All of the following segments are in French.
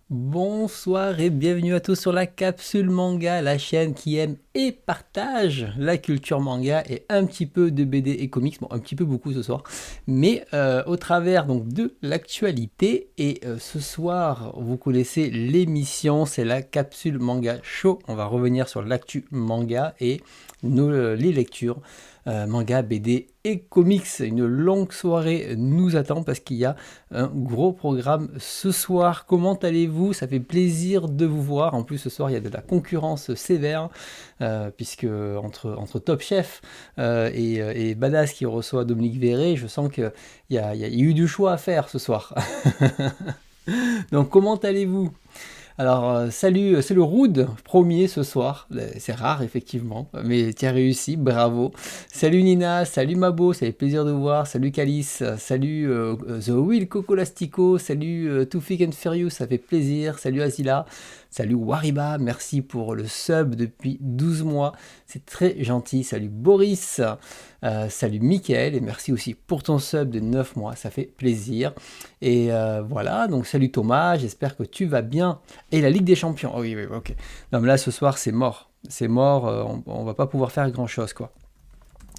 Bonsoir et bienvenue à tous sur la Capsule Manga, la chaîne qui aime et partage la culture manga et un petit peu de BD et comics, bon un petit peu beaucoup ce soir, mais au travers donc de l'actualité. Et ce soir vous connaissez l'émission, c'est la Capsule Manga Show. On va revenir sur l'actu manga et les lectures manga, BD et comics. Une longue soirée nous attend parce qu'il y a un gros programme ce soir. Comment allez-vous? Ça fait plaisir de vous voir. En plus ce soir il y a de la concurrence sévère puisque entre Top Chef et Badass qui reçoit Dominique Verret, je sens qu'il y a eu du choix à faire ce soir. Donc comment allez-vous? Alors, salut, c'est le Rude, premier ce soir. C'est rare, effectivement, mais tu as réussi, bravo. Salut Nina, salut Mabo, ça fait plaisir de vous voir. Salut Calice, salut The Will Coco Lastico, salut Toufik and Furious, ça fait plaisir. Salut Azila, salut Wariba, merci pour le sub depuis 12 mois, c'est très gentil. Salut Boris, salut Mickaël, et merci aussi pour ton sub de 9 mois, ça fait plaisir. Et voilà, donc salut Thomas, j'espère que tu vas bien. Et la Ligue des Champions, oh oui, ok. Non mais là ce soir c'est mort, on va pas pouvoir faire grand chose quoi.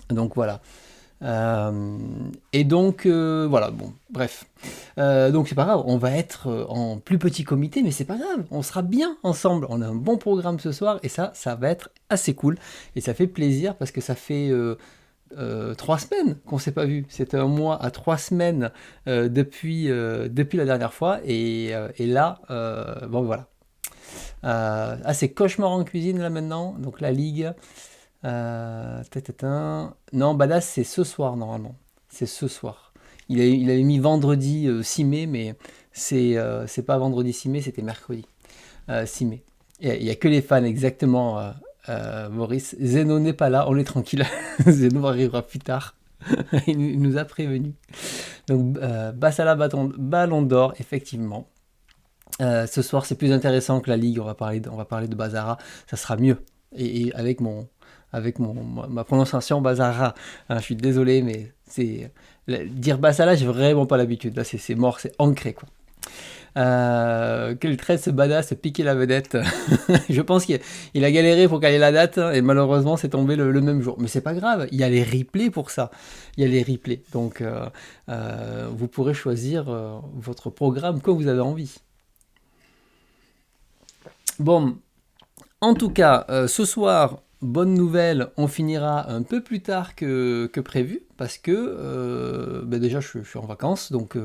Donc voilà. Et donc voilà, bon, bref. Donc c'est pas grave, on va être en plus petit comité, mais c'est pas grave, on sera bien ensemble. On a un bon programme ce soir et ça va être assez cool. Et ça fait plaisir parce que ça fait 3 semaines qu'on s'est pas vu. C'était un mois à 3 semaines depuis la dernière fois. Et là, bon voilà. C'est cauchemar en cuisine là maintenant. Donc la ligue. Non, Badass c'est ce soir normalement. C'est ce soir. Il avait mis vendredi 6 mai, mais c'est pas vendredi 6 mai, c'était mercredi 6 mai. Il n'y a que les fans exactement. Maurice, Zeno n'est pas là, on est tranquille. Zeno arrivera plus tard. Il nous a prévenu. Donc, Bassala Ballon d'Or, effectivement. Ce soir, c'est plus intéressant que la Ligue. On va parler de Bazara. Ça sera mieux. Et avec ma prononciation Bazara. Je suis désolé, mais dire Bassala, j'ai vraiment pas l'habitude. Là, c'est mort, c'est ancré, quoi. Quel trait ce badass piquer la vedette. Je pense qu'il a galéré pour caler la date et malheureusement c'est tombé le même jour, mais c'est pas grave, il y a les replays pour ça, il y a les replays, donc vous pourrez choisir votre programme comme vous avez envie. Bon, en tout cas ce soir, bonne nouvelle, on finira un peu plus tard que prévu, parce que déjà je suis en vacances, donc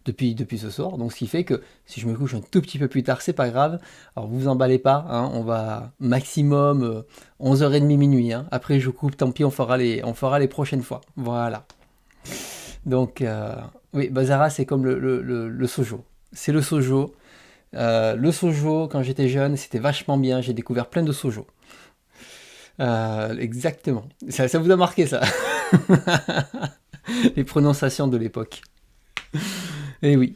depuis ce soir, donc ce qui fait que si je me couche un tout petit peu plus tard, c'est pas grave. Alors vous emballez pas, hein, on va maximum 11h30 minuit, hein. Après je coupe, tant pis, on fera les prochaines fois, voilà. Donc oui, Bazara c'est comme le sojo, c'est le sojo. Le sojo, quand j'étais jeune, c'était vachement bien, j'ai découvert plein de sojo. Exactement. Ça vous a marqué ça? Les prononciations de l'époque. Et oui.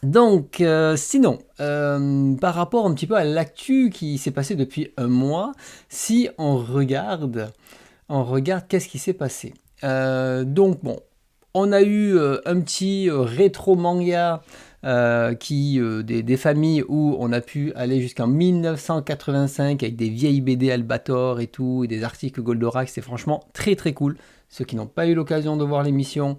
Donc, sinon, par rapport un petit peu à l'actu qui s'est passé depuis un mois, si on regarde qu'est-ce qui s'est passé. Donc, bon, on a eu un petit rétro manga des familles où on a pu aller jusqu'en 1985 avec des vieilles BD Albator et tout, et des articles Goldorak, c'est franchement très très cool. Ceux qui n'ont pas eu l'occasion de voir l'émission,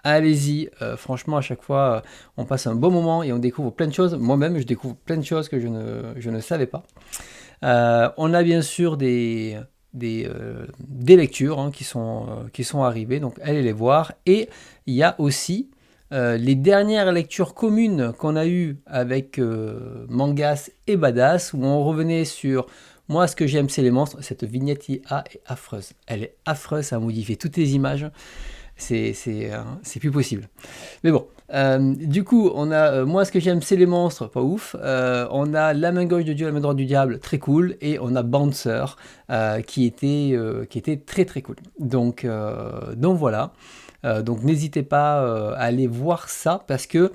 allez-y, franchement à chaque fois on passe un bon moment et on découvre plein de choses. Moi-même je découvre plein de choses que je ne savais pas. On a bien sûr des lectures hein, qui sont arrivées, donc allez les voir. Et il y a aussi les dernières lectures communes qu'on a eues avec Mangas et Badass, où on revenait sur moi ce que j'aime c'est les monstres. Cette vignette IA est affreuse, elle est affreuse, ça a modifié toutes les images, c'est plus possible. Mais bon, du coup on a moi ce que j'aime c'est les monstres, pas ouf. On a la main gauche de Dieu, la main droite du diable, très cool. Et on a Bouncer qui était très très cool. Donc voilà. Donc n'hésitez pas à aller voir ça parce que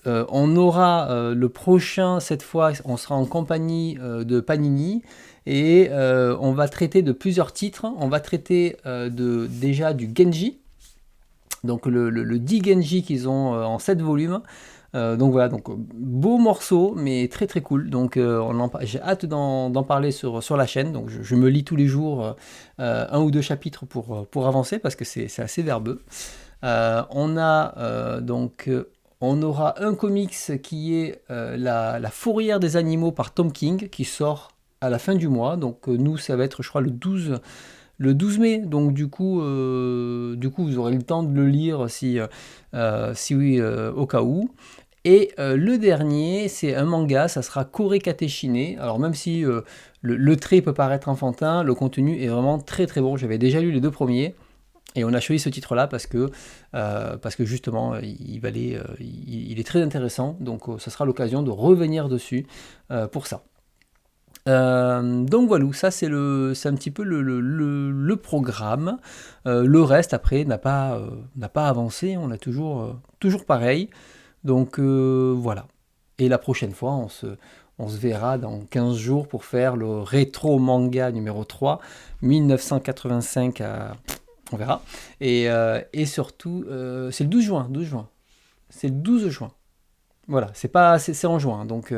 on aura le prochain, cette fois on sera en compagnie de Panini Et on va traiter de plusieurs titres. On va traiter déjà du Genji, donc le 10 Genji qu'ils ont en 7 volumes. Donc voilà, donc beau morceau, mais très très cool. Donc j'ai hâte d'en parler sur la chaîne. Donc je me lis tous les jours un ou deux chapitres pour avancer, parce que c'est assez verbeux. On aura un comics qui est la Fourrière des animaux par Tom King, qui sort à la fin du mois. Donc nous, ça va être, je crois, le 12 mai. Donc du coup, vous aurez le temps de le lire si oui, au cas où. Et le dernier, c'est un manga, ça sera Kore Kateshine. Alors même si le trait peut paraître enfantin, le contenu est vraiment très très bon. J'avais déjà lu les 2 premiers. Et on a choisi ce titre-là parce que justement, il est très intéressant. Donc ça sera l'occasion de revenir dessus pour ça. Donc voilà, ça c'est un petit peu le programme. Le reste après n'a pas avancé, on a toujours pareil. Donc voilà. Et la prochaine fois, on se verra dans 15 jours pour faire le rétro manga numéro 3, 1985 à... On verra. Et surtout, c'est le 12 juin. C'est le 12 juin. Voilà, c'est en juin. Donc,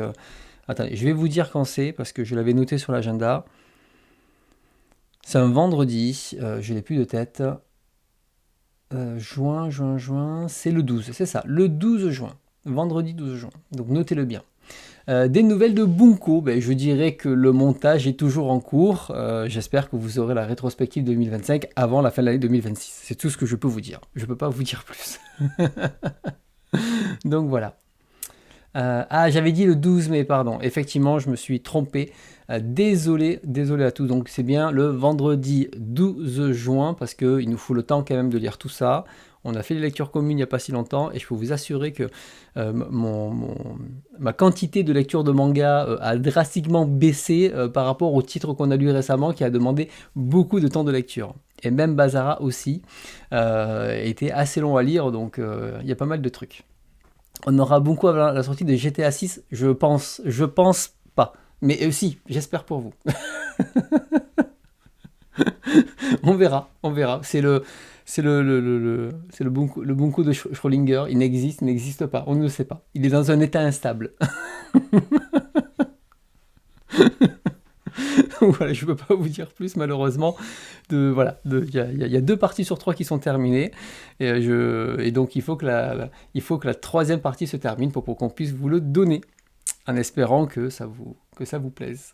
attendez, je vais vous dire quand c'est, parce que je l'avais noté sur l'agenda. C'est un vendredi, je n'ai plus de tête. Juin, c'est le 12, c'est ça, le 12 juin. Vendredi 12 juin. Donc notez-le bien. Des nouvelles de Bunko, je dirais que le montage est toujours en cours. J'espère que vous aurez la rétrospective 2025 avant la fin de l'année 2026. C'est tout ce que je peux vous dire. Je ne peux pas vous dire plus. Donc voilà. J'avais dit le 12 mai, pardon. Effectivement, je me suis trompé. Désolé à tous. Donc c'est bien le vendredi 12 juin, parce qu'il nous faut le temps quand même de lire tout ça. On a fait les lectures communes il n'y a pas si longtemps, et je peux vous assurer que ma quantité de lecture de manga a drastiquement baissé par rapport au titre qu'on a lu récemment, qui a demandé beaucoup de temps de lecture. Et même Bazara aussi était assez long à lire, donc il y a pas mal de trucs. On aura beaucoup avant la sortie de GTA 6, je pense pas. Mais si, j'espère pour vous. On verra. C'est le Bunko de Schrödinger. Il n'existe pas. On ne le sait pas. Il est dans un état instable. Voilà, je ne peux pas vous dire plus, malheureusement. Il y a 2 parties sur 3 qui sont terminées. Et donc, il faut que la 3e partie se termine pour qu'on puisse vous le donner, en espérant que ça vous plaise.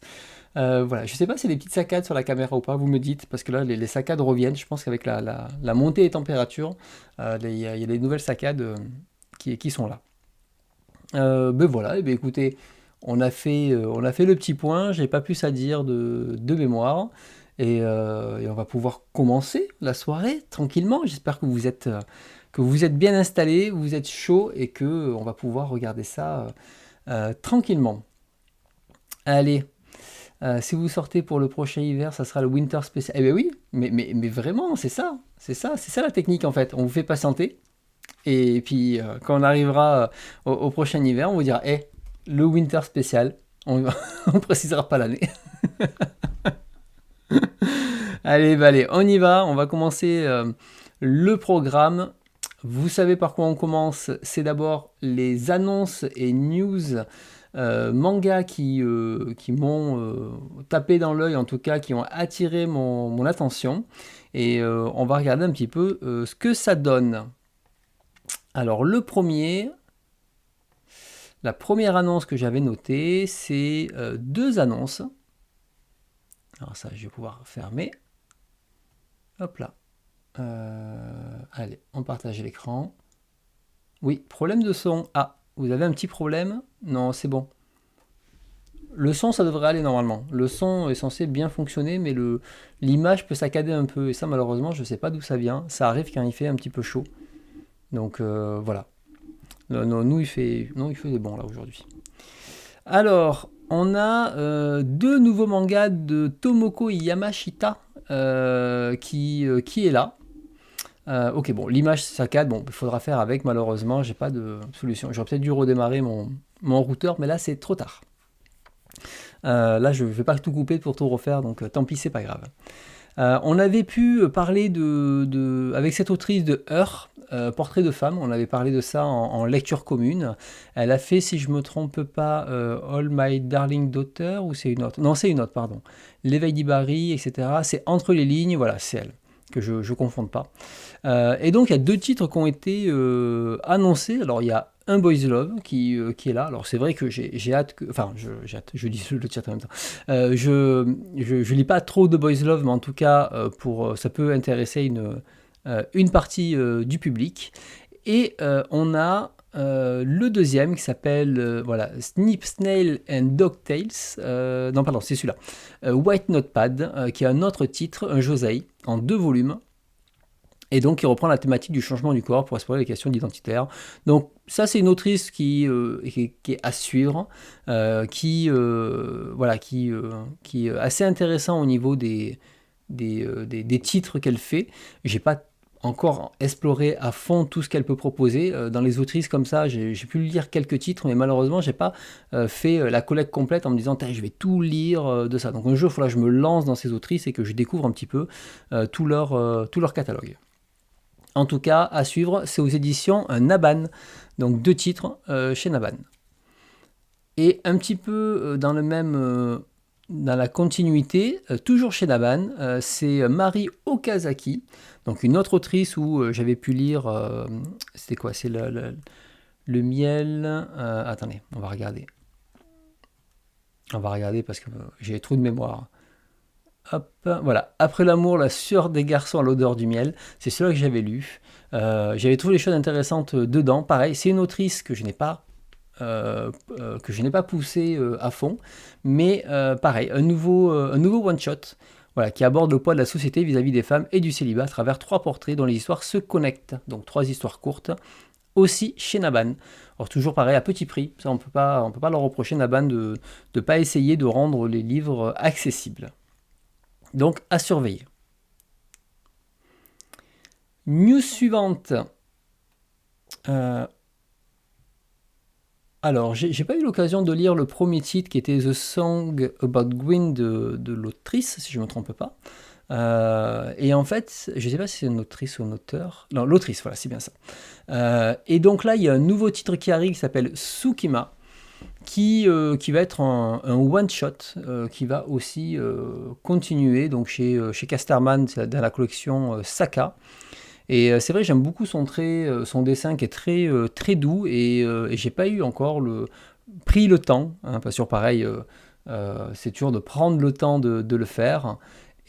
Voilà, je ne sais pas si c'est des petites saccades sur la caméra ou pas, vous me dites, parce que là, les saccades reviennent. Je pense qu'avec la montée des températures, il y a des nouvelles saccades qui sont là. Voilà, écoutez, on a fait le petit point, j'ai pas plus à dire de mémoire, et on va pouvoir commencer la soirée tranquillement. J'espère que vous êtes bien installés, vous êtes chaud, et que on va pouvoir regarder ça tranquillement. Allez, si vous sortez pour le prochain hiver, ça sera le Winter Special. Eh bien oui, mais vraiment, c'est ça la technique en fait. On vous fait patienter, et puis quand on arrivera au prochain hiver, on vous dira, le Winter Special, on précisera pas l'année. Allez, on y va, on va commencer le programme. Vous savez par quoi on commence. C'est d'abord les annonces et news manga qui m'ont tapé dans l'œil, en tout cas qui ont attiré mon attention, et on va regarder un petit peu ce que ça donne. Alors la première annonce que j'avais notée, c'est 2 annonces. Alors ça, je vais pouvoir fermer. Hop là. Allez, on partage l'écran. Oui, problème de son. Ah, vous avez un petit problème? Non, c'est bon. Le son, ça devrait aller normalement. Le son est censé bien fonctionner, mais l'image peut saccader un peu. Et ça, malheureusement, je ne sais pas d'où ça vient. Ça arrive quand il fait un petit peu chaud. Donc voilà. Nous, il fait des bons là aujourd'hui. Alors, on a 2 nouveaux mangas de Tomoko Yamashita qui est là. Ok, bon, l'image saccade, bon, il faudra faire avec, malheureusement, j'ai pas de solution. J'aurais peut-être dû redémarrer mon routeur, mais là, c'est trop tard. Là, je ne vais pas tout couper pour tout refaire, donc tant pis, c'est pas grave. On avait pu parler avec cette autrice de Heure, Portrait de femme, on avait parlé de ça en lecture commune. Elle a fait, si je me trompe pas, All My Darling Daughter, ou c'est une autre? Non, c'est une autre, pardon. L'éveil d'Ibari, etc. C'est Entre les lignes, voilà, c'est elle, que je ne confonde pas. Et donc, il y a 2 titres qui ont été annoncés. Alors, il y a Un Boys Love qui est là. Alors, c'est vrai que j'ai hâte que... Enfin, j'ai hâte, je dis le titre en même temps. Je lis pas trop de Boys Love, mais en tout cas, ça peut intéresser une partie du public. Et on a le deuxième qui s'appelle voilà, Snip, Snail and Dogtails. Non, pardon, c'est celui-là. White Notepad, qui est un autre titre, un josei, en 2 volumes. Et donc, il reprend la thématique du changement du corps pour explorer les questions d'identitaire. Donc, ça, c'est une autrice qui est à suivre, voilà, qui est assez intéressant au niveau des titres qu'elle fait. J'ai pas encore exploré à fond tout ce qu'elle peut proposer. Dans les autrices comme ça, j'ai pu lire quelques titres, mais malheureusement, j'ai pas fait la collecte complète en me disant je vais tout lire de ça. Donc un jour, il faudra que je me lance dans ces autrices et que je découvre un petit peu tout leur catalogue. En tout cas, à suivre, c'est aux éditions Naban, donc 2 titres chez Naban. Et un petit peu dans la continuité, toujours chez Naban, c'est Mari Okazaki, donc une autre autrice où j'avais pu lire, c'était quoi? C'est le miel. Attendez, on va regarder. On va regarder parce que j'ai trop de mémoire. Hop, voilà. Après l'amour, la sueur des garçons à l'odeur du miel. C'est celui-là que j'avais lu. J'avais trouvé les choses intéressantes dedans. Pareil, c'est une autrice que je n'ai pas poussé à fond. Mais pareil, un nouveau one-shot voilà, qui aborde le poids de la société vis-à-vis des femmes et du célibat à travers 3 portraits dont les histoires se connectent. Donc 3 histoires courtes. Aussi chez Naban. Alors toujours pareil, à petit prix. Ça, on peut pas leur reprocher Naban de ne pas essayer de rendre les livres accessibles. Donc, à surveiller. News suivante. Alors, j'ai pas eu l'occasion de lire le premier titre qui était The Song About Gwyn de l'autrice, si je ne me trompe pas. Et en fait, je ne sais pas si c'est une autrice ou un auteur. Non, l'autrice, voilà, c'est bien ça. Et donc là, il y a un nouveau titre qui arrive qui s'appelle Tsukima. Qui va être un one-shot qui va aussi continuer donc chez Casterman dans la collection Saka. Et c'est vrai, j'aime beaucoup son dessin qui est très doux et j'ai pas eu encore pris le temps, hein, parce que pareil, c'est toujours de prendre le temps de le faire.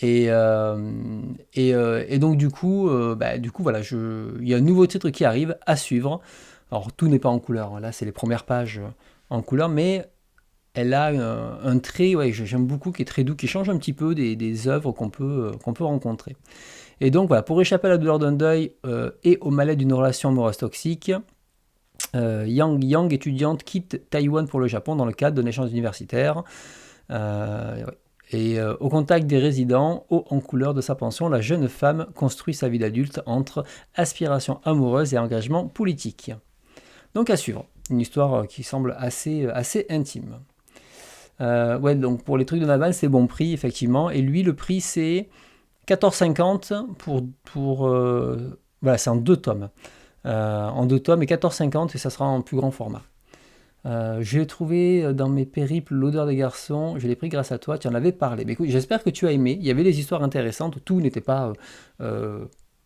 Et donc du coup voilà, il y a un nouveau titre qui arrive à suivre. Alors tout n'est pas en couleur, hein. Là c'est les premières pages en couleur, mais elle a un trait, ouais, j'aime beaucoup, qui est très doux, qui change un petit peu des œuvres qu'on peut rencontrer. Et donc voilà, pour échapper à la douleur d'un deuil et au mal-être d'une relation amoureuse toxique, Yang, étudiante, quitte Taïwan pour le Japon dans le cadre d'un échange universitaire. Et au contact des résidents, haut en couleur de sa pension, la jeune femme construit sa vie d'adulte entre aspiration amoureuse et engagement politique. Donc à suivre, une histoire qui semble assez intime. Ouais, donc pour les trucs de Naval, c'est bon prix, effectivement. Et lui, le prix, c'est 14,50 voilà, c'est en 2 tomes. En 2 tomes et 14,50 et ça sera en plus grand format. J'ai trouvé dans mes périples L'odeur des garçons, je l'ai pris grâce à toi, tu en avais parlé. Mais écoute, j'espère que tu as aimé. Il y avait des histoires intéressantes, tout n'était pas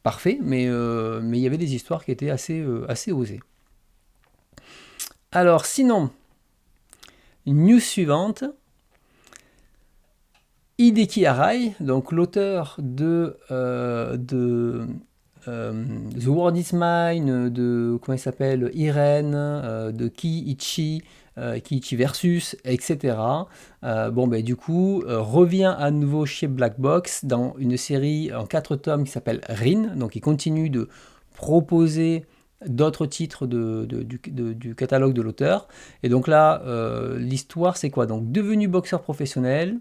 parfait, mais il y avait des histoires qui étaient assez osées. Alors sinon, news suivante. Hideki Arai, donc l'auteur de The World is Mine, de comment il s'appelle, Irene, de Kiichi Versus, etc. Du coup, revient à nouveau chez Black Box dans une série en 4 tomes qui s'appelle Rin, donc il continue de proposer d'autres titres du catalogue de l'auteur. Et donc là, l'histoire, c'est quoi? Donc, devenu boxeur professionnel,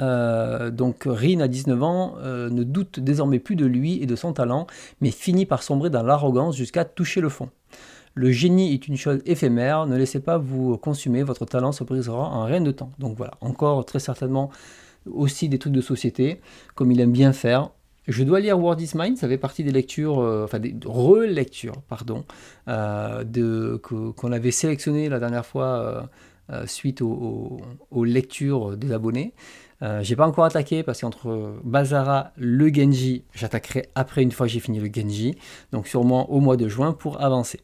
donc Rin à 19 ans ne doute désormais plus de lui et de son talent, mais finit par sombrer dans l'arrogance jusqu'à toucher le fond. Le génie est une chose éphémère, ne laissez pas vous consumer, votre talent se brisera en rien de temps. Donc voilà, encore très certainement aussi des trucs de société, comme il aime bien faire. Je dois lire Word is Mine, ça fait partie des lectures, enfin des relectures, pardon, qu'on avait sélectionné la dernière fois suite aux lectures des abonnés. J'ai pas encore attaqué parce qu'entre Bazara, le Genji, j'attaquerai après une fois que j'ai fini le Genji, donc sûrement au mois de juin pour avancer.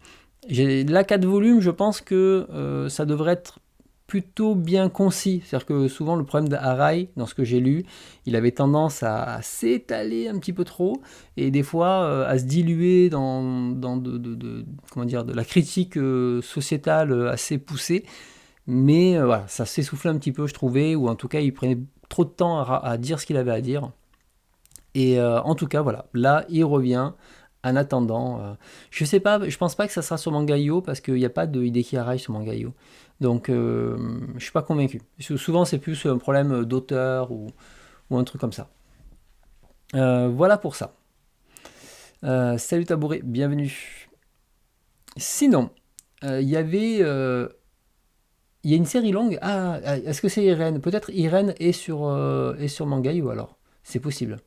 J'ai là 4 volumes, je pense que ça devrait être plutôt bien concis. C'est-à-dire que souvent le problème d'Arai, dans ce que j'ai lu, il avait tendance à s'étaler un petit peu trop et des fois à se diluer dans comment dire, de la critique sociétale assez poussée. Mais voilà, ça s'essoufflait un petit peu, je trouvais, ou en tout cas il prenait trop de temps à dire ce qu'il avait à dire. Et en tout cas, voilà, là il revient. En attendant, je sais pas, je pense pas que ça sera sur Mangaio parce qu'il n'y a pas de Hideki Arai sur Mangaio. Donc je suis pas convaincu. Souvent c'est plus un problème d'auteur ou un truc comme ça. Voilà pour ça. Salut Tabouret, bienvenue. Sinon, il y avait il y a une série longue. Ah, est-ce que c'est Irène? Peut-être Irène est sur Mangaio alors. C'est possible.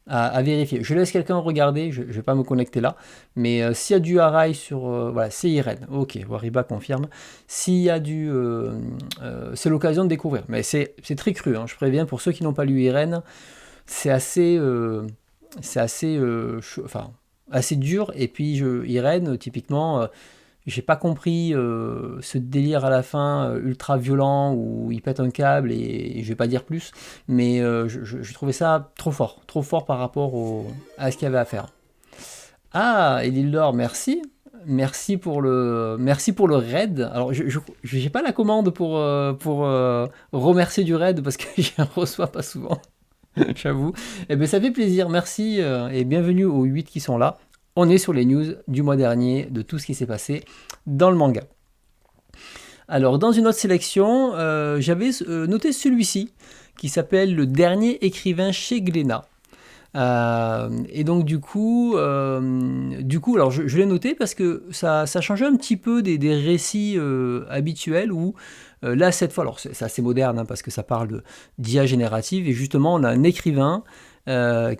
À vérifier. Je laisse quelqu'un regarder, je ne vais pas me connecter là. Mais s'il y a du Arai sur... voilà, c'est Irène. Ok, Wariba confirme. S'il y a du... c'est l'occasion de découvrir. Mais c'est très cru, hein, je préviens. Pour ceux qui n'ont pas lu Irène, c'est assez... enfin, assez dur. Et puis Irène, typiquement... j'ai pas compris ce délire à la fin ultra violent où il pète un câble et je vais pas dire plus, mais je trouvais ça trop fort par rapport à ce qu'il y avait à faire. Ah, Elildor, merci. Merci pour le raid. Alors, je n'ai pas la commande pour remercier du raid parce que je ne reçois pas souvent, j'avoue. Eh bien, ça fait plaisir. Merci et bienvenue aux 8 qui sont là. On est sur les news du mois dernier, de tout ce qui s'est passé dans le manga. Alors, dans une autre sélection, j'avais noté celui-ci, qui s'appelle Le dernier écrivain chez Glénat. Et donc, du coup alors je l'ai noté parce que ça changeait un petit peu des récits habituels où, là, cette fois, alors c'est assez moderne hein, parce que ça parle d'IA générative, et justement, on a un écrivain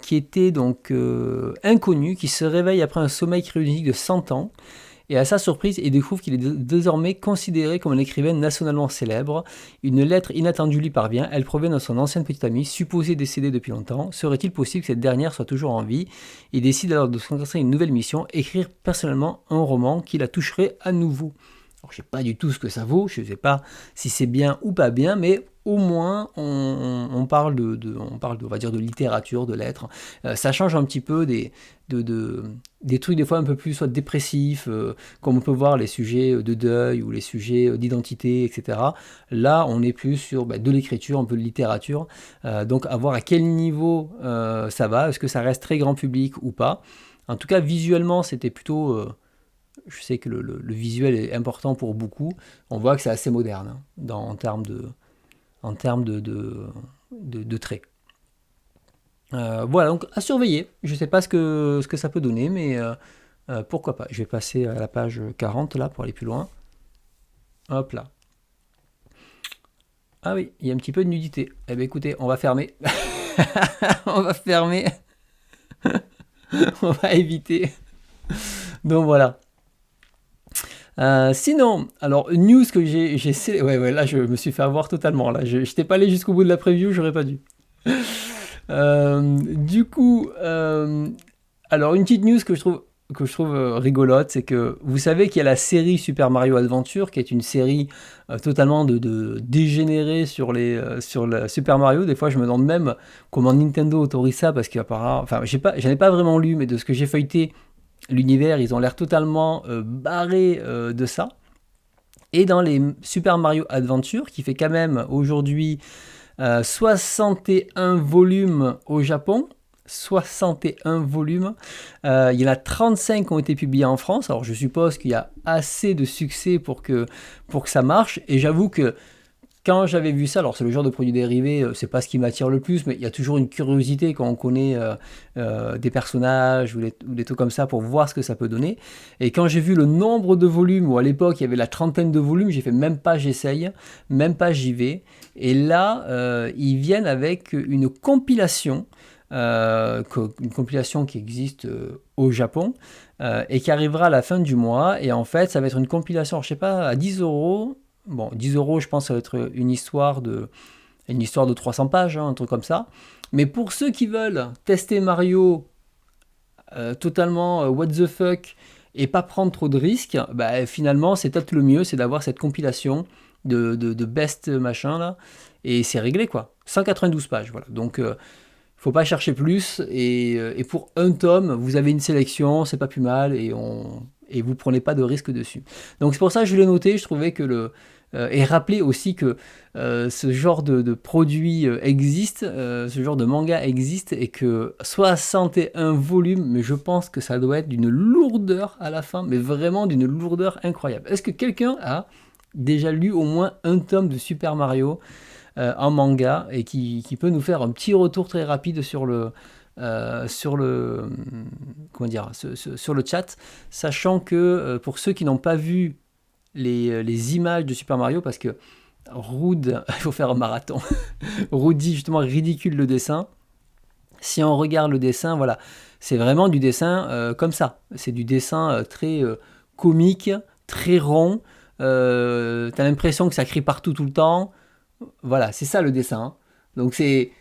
qui était donc inconnu, qui se réveille après un sommeil cryogénique de 100 ans, et à sa surprise, il découvre qu'il est désormais considéré comme un écrivain nationalement célèbre. Une lettre inattendue lui parvient, elle provient de son ancienne petite amie, supposée décédée depuis longtemps. Serait-il possible que cette dernière soit toujours en vie? Il décide alors de se concentrer sur une nouvelle mission, écrire personnellement un roman qui la toucherait à nouveau. Alors, je ne sais pas du tout ce que ça vaut, je ne sais pas si c'est bien ou pas bien, mais au moins on parle on parle on va dire de littérature, de lettres. Ça change un petit peu des trucs des fois un peu plus soit dépressifs, comme on peut voir les sujets de deuil ou les sujets d'identité, etc. Là, on est plus sur de l'écriture, un peu de littérature. Donc, à voir à quel niveau ça va, est-ce que ça reste très grand public ou pas. En tout cas, visuellement, c'était plutôt... je sais que le visuel est important pour beaucoup. On voit que c'est assez moderne hein, en termes de traits. Voilà, donc à surveiller. Je ne sais pas ce que ça peut donner, mais pourquoi pas. Je vais passer à la page 40 là pour aller plus loin. Hop là. Ah oui, il y a un petit peu de nudité. Eh bien écoutez, on va fermer. On va fermer. On va éviter. Donc voilà. Sinon, alors, news que j'ai ouais, là, je me suis fait avoir totalement. Là, je n'étais pas allé jusqu'au bout de la preview, j'aurais pas dû. Du coup, alors, une petite news que je trouve rigolote, c'est que vous savez qu'il y a la série Super Mario Adventure, qui est une série totalement de dégénérée sur le Super Mario. Des fois, je me demande même comment Nintendo autorise ça, parce qu'apparemment, enfin, j'en ai pas vraiment lu, mais de ce que j'ai feuilleté, l'univers, ils ont l'air totalement barrés de ça. Et dans les Super Mario Adventure, qui fait quand même aujourd'hui 61 volumes au Japon, 61 volumes, il y en a 35 qui ont été publiés en France. Alors je suppose qu'il y a assez de succès pour que ça marche. Et j'avoue que quand j'avais vu ça, alors c'est le genre de produit dérivé, c'est pas ce qui m'attire le plus, mais il y a toujours une curiosité quand on connaît des personnages ou des trucs comme ça pour voir ce que ça peut donner. Et quand j'ai vu le nombre de volumes, où à l'époque il y avait la trentaine de volumes, j'ai fait même pas j'essaye, même pas j'y vais. Et là, ils viennent avec une compilation qui existe au Japon et qui arrivera à la fin du mois. Et en fait, ça va être une compilation, alors, je sais pas, à 10 euros. Bon, 10 euros, je pense, ça va être une histoire de 300 pages, hein, un truc comme ça. Mais pour ceux qui veulent tester Mario totalement what the fuck et pas prendre trop de risques, bah, finalement, c'est peut-être le mieux, c'est d'avoir cette compilation de best machin là. Et c'est réglé quoi. 192 pages, voilà. Donc, faut pas chercher plus. Et pour un tome, vous avez une sélection, c'est pas plus mal. Et vous prenez pas de risque dessus. Donc c'est pour ça que je l'ai noté. Je trouvais que et rappeler aussi que ce genre de produit existe, ce genre de manga existe, et que 61 volumes, mais je pense que ça doit être d'une lourdeur à la fin, mais vraiment d'une lourdeur incroyable. Est-ce que quelqu'un a déjà lu au moins un tome de Super Mario en manga et qui peut nous faire un petit retour très rapide sur le comment dire, sur le chat, sachant que pour ceux qui n'ont pas vu les images de Super Mario, parce que Rude, il faut faire un marathon. Rude dit justement ridicule le dessin. Si on regarde le dessin, voilà, c'est vraiment du dessin comme ça. C'est du dessin très comique, très rond. T'as l'impression que ça crie partout tout le temps. Voilà, c'est ça le dessin, hein. Donc c'est...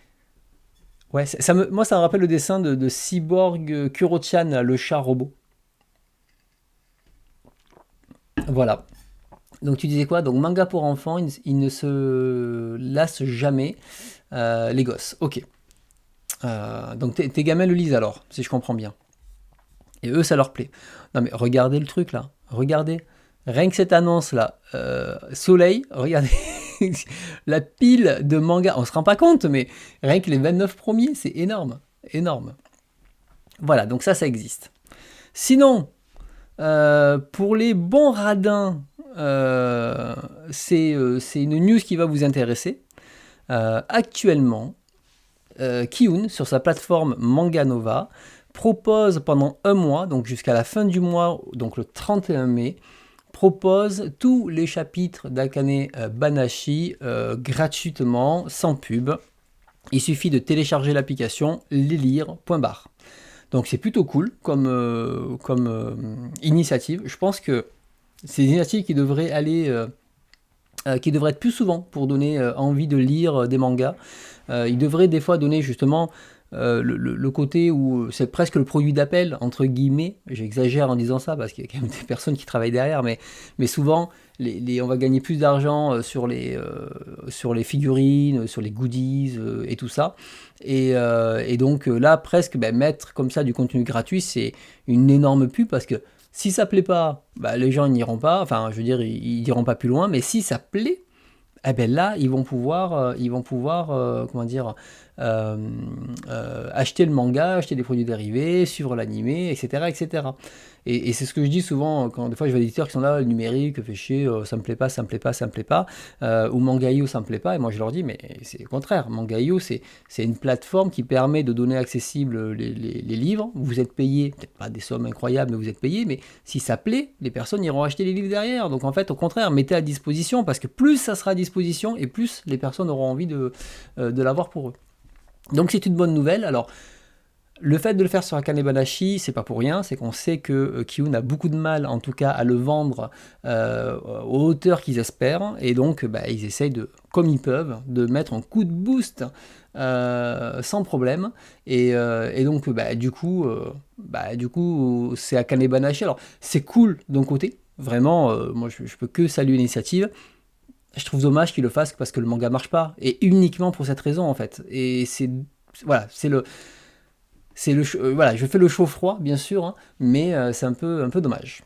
Ouais, moi ça me rappelle le dessin de Cyborg Kuro-chan, le chat robot. Voilà. Donc tu disais quoi? Donc manga pour enfants, ils ne se lassent jamais. Les gosses, ok. Donc tes gamins le lisent alors, si je comprends bien. Et eux, ça leur plaît. Non mais regardez le truc là, regardez. Rien que cette annonce là, Soleil, regardez. La pile de mangas, on se rend pas compte, mais rien que les 29 premiers, c'est énorme. Énorme. Voilà, donc ça existe. Sinon, pour les bons radins, c'est une news qui va vous intéresser. Actuellement, Kiun, sur sa plateforme Manga Nova, propose pendant un mois, donc jusqu'à la fin du mois, donc le 31 mai, propose tous les chapitres d'Akane Banashi gratuitement, sans pub. Il suffit de télécharger l'application, les lire, point barre. Donc c'est plutôt cool comme initiative. Je pense que c'est une initiative qui devrait qui devrait être plus souvent pour donner envie de lire des mangas. Il devrait des fois donner justement le côté où c'est presque le produit d'appel, entre guillemets. J'exagère en disant ça parce qu'il y a quand même des personnes qui travaillent derrière, mais souvent on va gagner plus d'argent sur les figurines, sur les goodies et tout ça. Et donc là, presque mettre comme ça du contenu gratuit, c'est une énorme pub parce que si ça plaît pas, les gens n'iront pas, enfin je veux dire, ils iront pas plus loin, mais si ça plaît, eh ben là, ils vont pouvoir comment dire, euh, acheter le manga, acheter des produits dérivés, suivre l'animé, etc., etc. Et c'est ce que je dis souvent quand des fois je vois des éditeurs qui sont là, le numérique, fait chier, ça me plaît pas, ça me plaît pas, ça me plaît pas, ou Mangaio, ça me plaît pas, et moi je leur dis, mais c'est le contraire. Mangaio, c'est une plateforme qui permet de donner accessible les livres. Vous êtes payé, peut-être pas des sommes incroyables, mais vous êtes payé, mais si ça plaît, les personnes iront acheter les livres derrière. Donc en fait, au contraire, mettez à disposition, parce que plus ça sera à disposition, et plus les personnes auront envie de l'avoir pour eux. Donc c'est une bonne nouvelle. Alors, le fait de le faire sur Akane Banashi, c'est pas pour rien, c'est qu'on sait que Kiun a beaucoup de mal, en tout cas, à le vendre aux auteurs qu'ils espèrent, et donc ils essayent comme ils peuvent, de mettre un coup de boost sans problème, et donc du coup, c'est Akane Banashi. Alors c'est cool d'un côté, vraiment, moi je peux que saluer l'initiative. Je trouve dommage qu'ils le fassent parce que le manga marche pas, et uniquement pour cette raison en fait. Et voilà, voilà, je fais le chaud-froid, bien sûr, hein, mais c'est un peu dommage.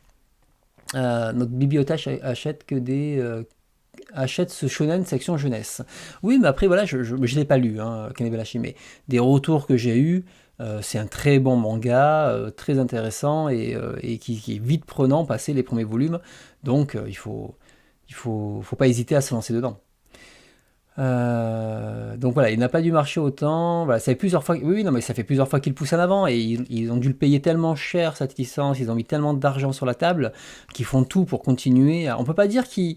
Notre bibliothèque achète ce shonen section jeunesse. Oui, mais après, voilà, je ne l'ai pas lu, hein, Kanebanashi, mais des retours que j'ai eus, c'est un très bon manga, très intéressant et qui est vite prenant, passé les premiers volumes. Donc, il faut pas hésiter à se lancer dedans. Donc voilà, il n'a pas dû marcher autant. Voilà, ça fait plusieurs fois. Oui, oui, non, mais ça fait plusieurs fois qu'il pousse en avant et ils ont dû le payer tellement cher cette licence. Ils ont mis tellement d'argent sur la table qu'ils font tout pour continuer. On peut pas dire qu'ils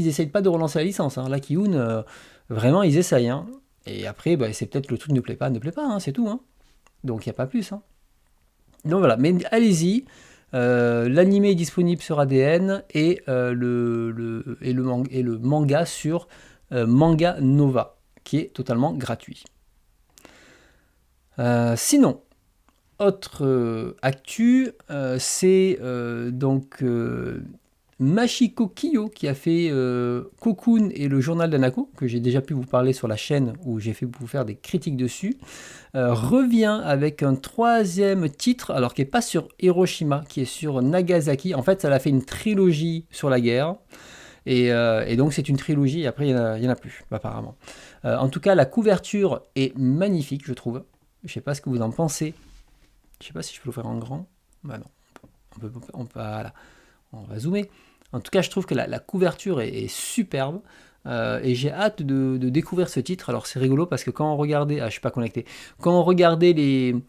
essayent pas de relancer la licence. Hein. Là, Kiyun, vraiment, ils essayent. Hein. Et après, bah, c'est peut-être le truc ne plaît pas, hein, c'est tout. Hein. Donc il n'y a pas plus. Hein. Donc voilà, mais allez-y. L'anime est disponible sur ADN et, et le manga sur Manga Nova, qui est totalement gratuit. Sinon, autre actu, c'est donc Machiko Kiyo qui a fait Cocoon et le journal d'Anako, que j'ai déjà pu vous parler sur la chaîne où j'ai fait vous faire des critiques dessus, revient avec un troisième titre, alors qui n'est pas sur Hiroshima, qui est sur Nagasaki. En fait, ça a fait une trilogie sur la guerre. Et donc c'est une trilogie, et après il y en a plus, apparemment. En tout cas, la couverture est magnifique, je trouve. Je sais pas ce que vous en pensez. Je sais pas si je peux le faire en grand. Bah non, voilà. On va zoomer. En tout cas, je trouve que la couverture est superbe. Et j'ai hâte de découvrir ce titre. Alors c'est rigolo parce que quand on regardait... Ah, je suis pas connecté. Quand on regardait les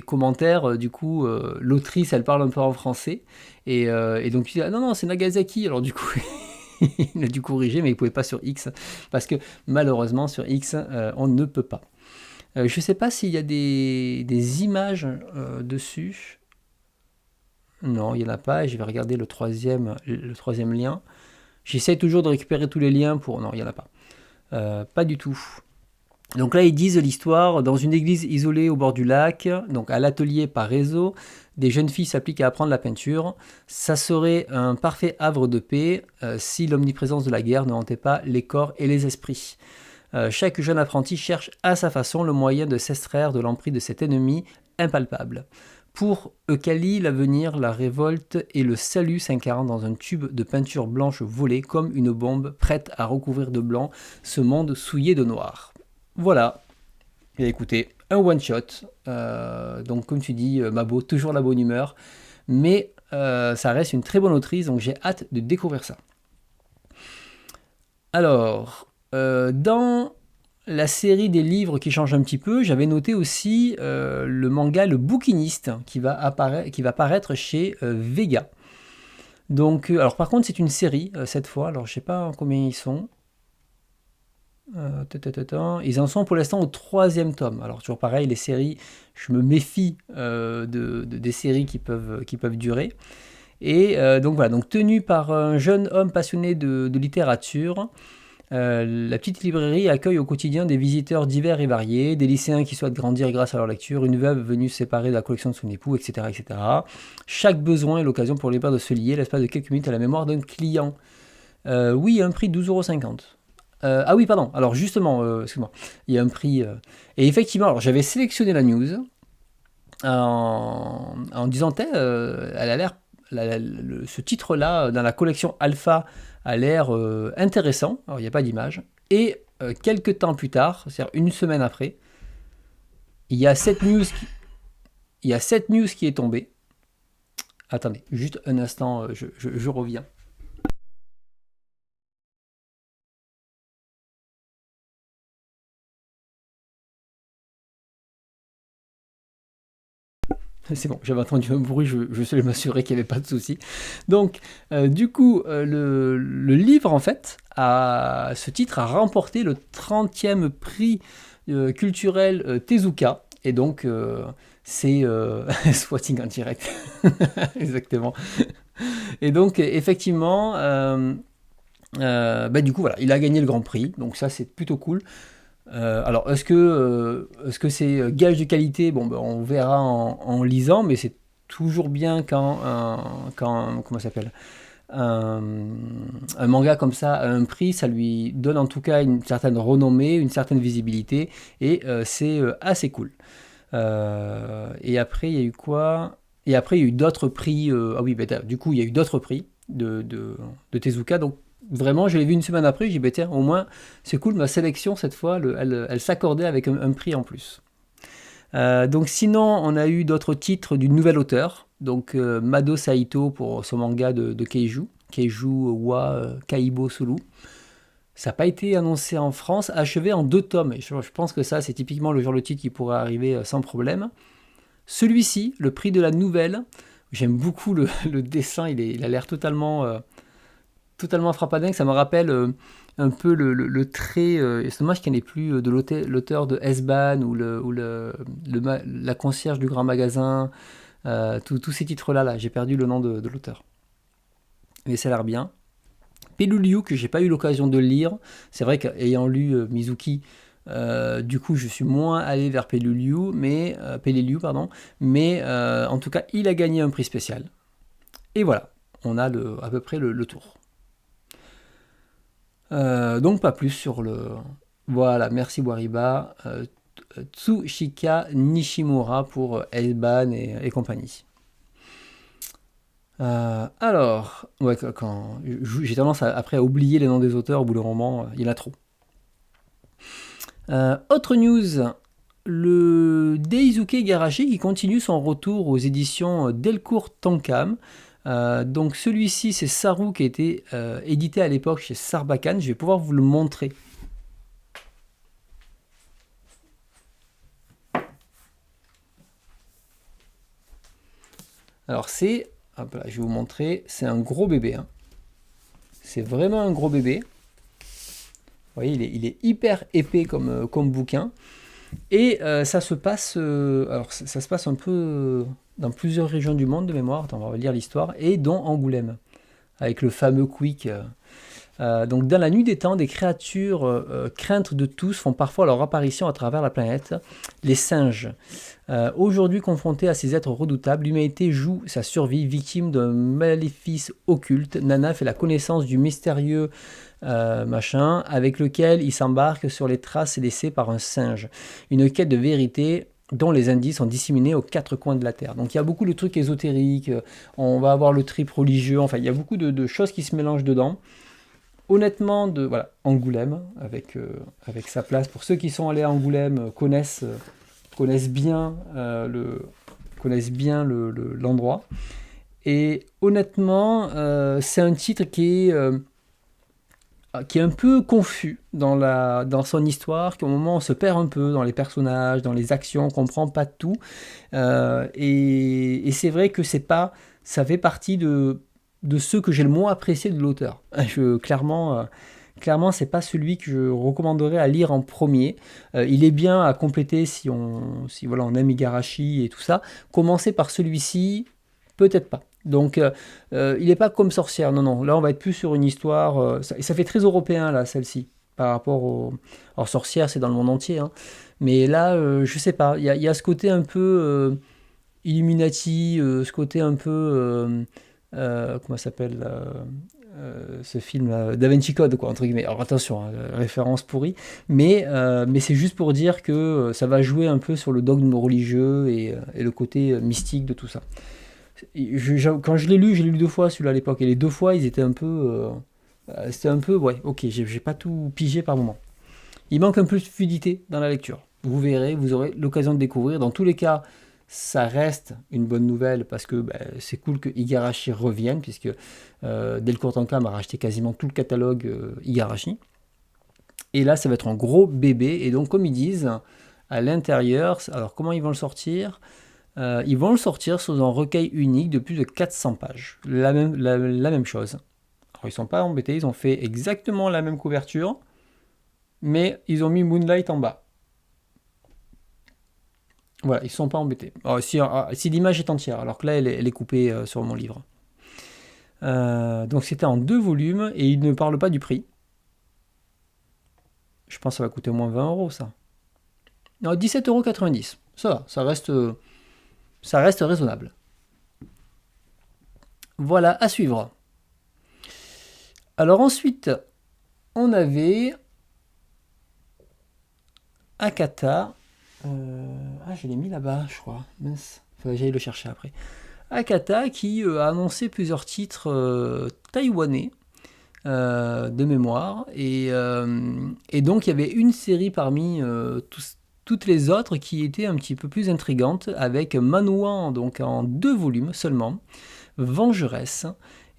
commentaires, du coup, l'autrice, elle parle un peu en français. Et donc, tu dis, ah non, non, c'est Nagasaki. Alors, du coup, il a dû corriger, mais il pouvait pas sur X. Parce que, malheureusement, sur X, on ne peut pas. Je sais pas s'il y a des images dessus. Non, il n'y en a pas. Je vais regarder le troisième lien. J'essaie toujours de récupérer tous les liens pour... Non, il n'y en a pas. Pas du tout. Donc là, ils disent l'histoire dans une église isolée au bord du lac, donc à l'atelier par réseau, des jeunes filles s'appliquent à apprendre la peinture. Ça serait un parfait havre de paix si l'omniprésence de la guerre ne hantait pas les corps et les esprits. Chaque jeune apprenti cherche à sa façon le moyen de s'extraire de l'emprise de cet ennemi impalpable. Pour Eukali, l'avenir, la révolte et le salut s'incarnent dans un tube de peinture blanche volée comme une bombe prête à recouvrir de blanc ce monde souillé de noir. Voilà, et écoutez, un one-shot. Donc comme tu dis, Mabo, toujours la bonne humeur. Mais ça reste une très bonne autrice, donc j'ai hâte de découvrir ça. Alors, dans la série des livres qui change un petit peu, j'avais noté aussi le manga Le Bouquiniste qui va paraître chez Vega. Donc, alors par contre, c'est une série cette fois. Alors, je sais pas combien ils sont. Ils en sont pour l'instant au troisième tome. Alors toujours pareil, les séries, je me méfie des séries qui peuvent durer. Et donc voilà, donc tenu par un jeune homme passionné de littérature, la petite librairie accueille au quotidien des visiteurs divers et variés, des lycéens qui souhaitent grandir grâce à leur lecture, une veuve venue se séparer de la collection de son époux, etc., etc. Chaque besoin est l'occasion pour les pères de se lier, l'espace de quelques minutes à la mémoire d'un client. Oui, un prix 12,50 €. Ah oui, pardon. Alors justement, excuse-moi, il y a un prix. Et effectivement, alors j'avais sélectionné la news en disant, elle a l'air, ce titre-là dans la collection Alpha a l'air intéressant. Alors il n'y a pas d'image. Et quelques temps plus tard, c'est-à-dire une semaine après, il y a cette news qui est tombée. Attendez, juste un instant, je reviens. C'est bon, j'avais entendu un bruit, je suis allé m'assurer qu'il n'y avait pas de souci. Donc, du coup, le livre, en fait, ce titre a remporté le 30e prix culturel Tezuka. Et donc, c'est Swatting en direct. Exactement. Et donc, effectivement, du coup, voilà, il a gagné le Grand Prix. Donc ça, c'est plutôt cool. Alors, est-ce que c'est gage de qualité? Bon, ben, on verra en lisant, mais c'est toujours bien comment ça s'appelle? Un, un manga comme ça a un prix, ça lui donne en tout cas une certaine renommée, une certaine visibilité, et c'est assez cool. Et après, il y a eu quoi? Et après, il y a eu d'autres prix. Ah oui, du coup, il y a eu d'autres prix de Tezuka. Donc, vraiment, je l'ai vu une semaine après. J'ai dit, bah, tiens, au moins, c'est cool. Ma sélection, cette fois, elle s'accordait avec un prix en plus. Donc, sinon, on a eu d'autres titres du nouvel auteur. Donc, Mado Saito pour son manga de Keiju. Keiju wa Kaibo Sulu. Ça n'a pas été annoncé en France, achevé en 2 tomes. Et je pense que ça, c'est typiquement le genre de titre qui pourrait arriver sans problème. Celui-ci, le prix de la nouvelle, j'aime beaucoup le dessin, il a l'air totalement frappadingue. Ça me rappelle un peu le trait. C'est dommage qu'il n'y en ait plus de l'auteur de S-Ban ou la concierge du grand magasin. Tous ces titres-là, là, j'ai perdu le nom de l'auteur. Mais ça a l'air bien. Pelluliu, que j'ai pas eu l'occasion de lire. C'est vrai qu'ayant lu Mizuki, du coup, je suis moins allé vers Pelluliu, pardon. Mais en tout cas, il a gagné un prix spécial. Et voilà, on a à peu près le tour. Donc pas plus sur le... Voilà, merci Wariba. Tsushika Nishimura pour S-Ban et compagnie. Alors, ouais, j'ai tendance après à oublier les noms des auteurs au bout d'un moment, il y en a trop. Autre news, le Daisuke Igarashi qui continue son retour aux éditions Delcourt Tonkam. Donc celui-ci, c'est Saru qui a été édité à l'époque chez Sarbacane. Je vais pouvoir vous le montrer. Alors hop là, je vais vous montrer, c'est un gros bébé. Hein. C'est vraiment un gros bébé. Vous voyez, il est hyper épais comme bouquin. Et ça se passe, ça se passe un peu dans plusieurs régions du monde de mémoire. Attends, on va lire l'histoire. Et dont Angoulême, avec le fameux Quick. Donc dans la nuit des temps, des créatures craintes de tous font parfois leur apparition à travers la planète, les singes. Aujourd'hui confrontée à ces êtres redoutables, l'humanité joue sa survie, victime d'un maléfice occulte. Nana fait la connaissance du mystérieux avec lequel il s'embarque sur les traces laissées par un singe. Une quête de vérité dont les indices sont disséminés aux 4 coins de la Terre. Donc il y a beaucoup de trucs ésotériques, on va avoir le trip religieux, enfin il y a beaucoup de choses qui se mélangent dedans. Honnêtement, voilà, Angoulême, avec sa place. Pour ceux qui sont allés à Angoulême, connaissent bien l'endroit. Et honnêtement, c'est un titre qui est un peu confus dans son histoire, qu'au moment on se perd un peu dans les personnages, dans les actions, on ne comprend pas tout. Et c'est vrai que ça fait partie de ceux que j'ai le moins apprécié de l'auteur. Clairement, c'est pas celui que je recommanderais à lire en premier. Il est bien à compléter si on aime Igarashi et tout ça. Commencer par celui-ci, peut-être pas. Donc, il n'est pas comme Sorcière. Non. Là, on va être plus sur une histoire. Ça fait très européen, là, celle-ci, par rapport au... Alors, Sorcière, c'est dans le monde entier. Hein. Mais là, je sais pas. Il y a ce côté un peu Illuminati, ce côté un peu... comment ça s'appelle ce film Da Vinci Code, quoi, entre guillemets. Alors attention, hein, référence pourrie, mais c'est juste pour dire que ça va jouer un peu sur le dogme religieux et le côté mystique de tout ça. Quand je l'ai lu 2 fois celui-là à l'époque, et les 2 fois ils étaient un peu... c'était un peu, ouais, ok, j'ai pas tout pigé par moment. Il manque un peu de fluidité dans la lecture. Vous verrez, vous aurez l'occasion de découvrir. Dans tous les cas, ça reste une bonne nouvelle parce que c'est cool que Igarashi revienne, puisque Delcourt Tonkam a racheté quasiment tout le catalogue Igarashi. Et là, ça va être un gros bébé. Et donc, comme ils disent, à l'intérieur, alors comment ils vont le sortir ? Ils vont le sortir sous un recueil unique de plus de 400 pages. La même chose. Alors, ils ne sont pas embêtés, ils ont fait exactement la même couverture, mais ils ont mis Moonlight en bas. Voilà, ils ne sont pas embêtés. Alors, si l'image est entière, alors que là, elle est coupée sur mon livre. Donc c'était en 2 volumes, et il ne parle pas du prix. Je pense que ça va coûter au moins 20 €, ça. Non, 17,90 €. Ça va, ça reste raisonnable. Voilà, à suivre. Alors ensuite, on avait Akata. Je l'ai mis là-bas, je crois. Mince, faudrait que j'aille le chercher après. Akata qui a annoncé plusieurs titres taïwanais de mémoire. Et donc il y avait une série parmi toutes les autres qui était un petit peu plus intrigante, avec Manouan, donc en 2 volumes seulement, Vengeresse.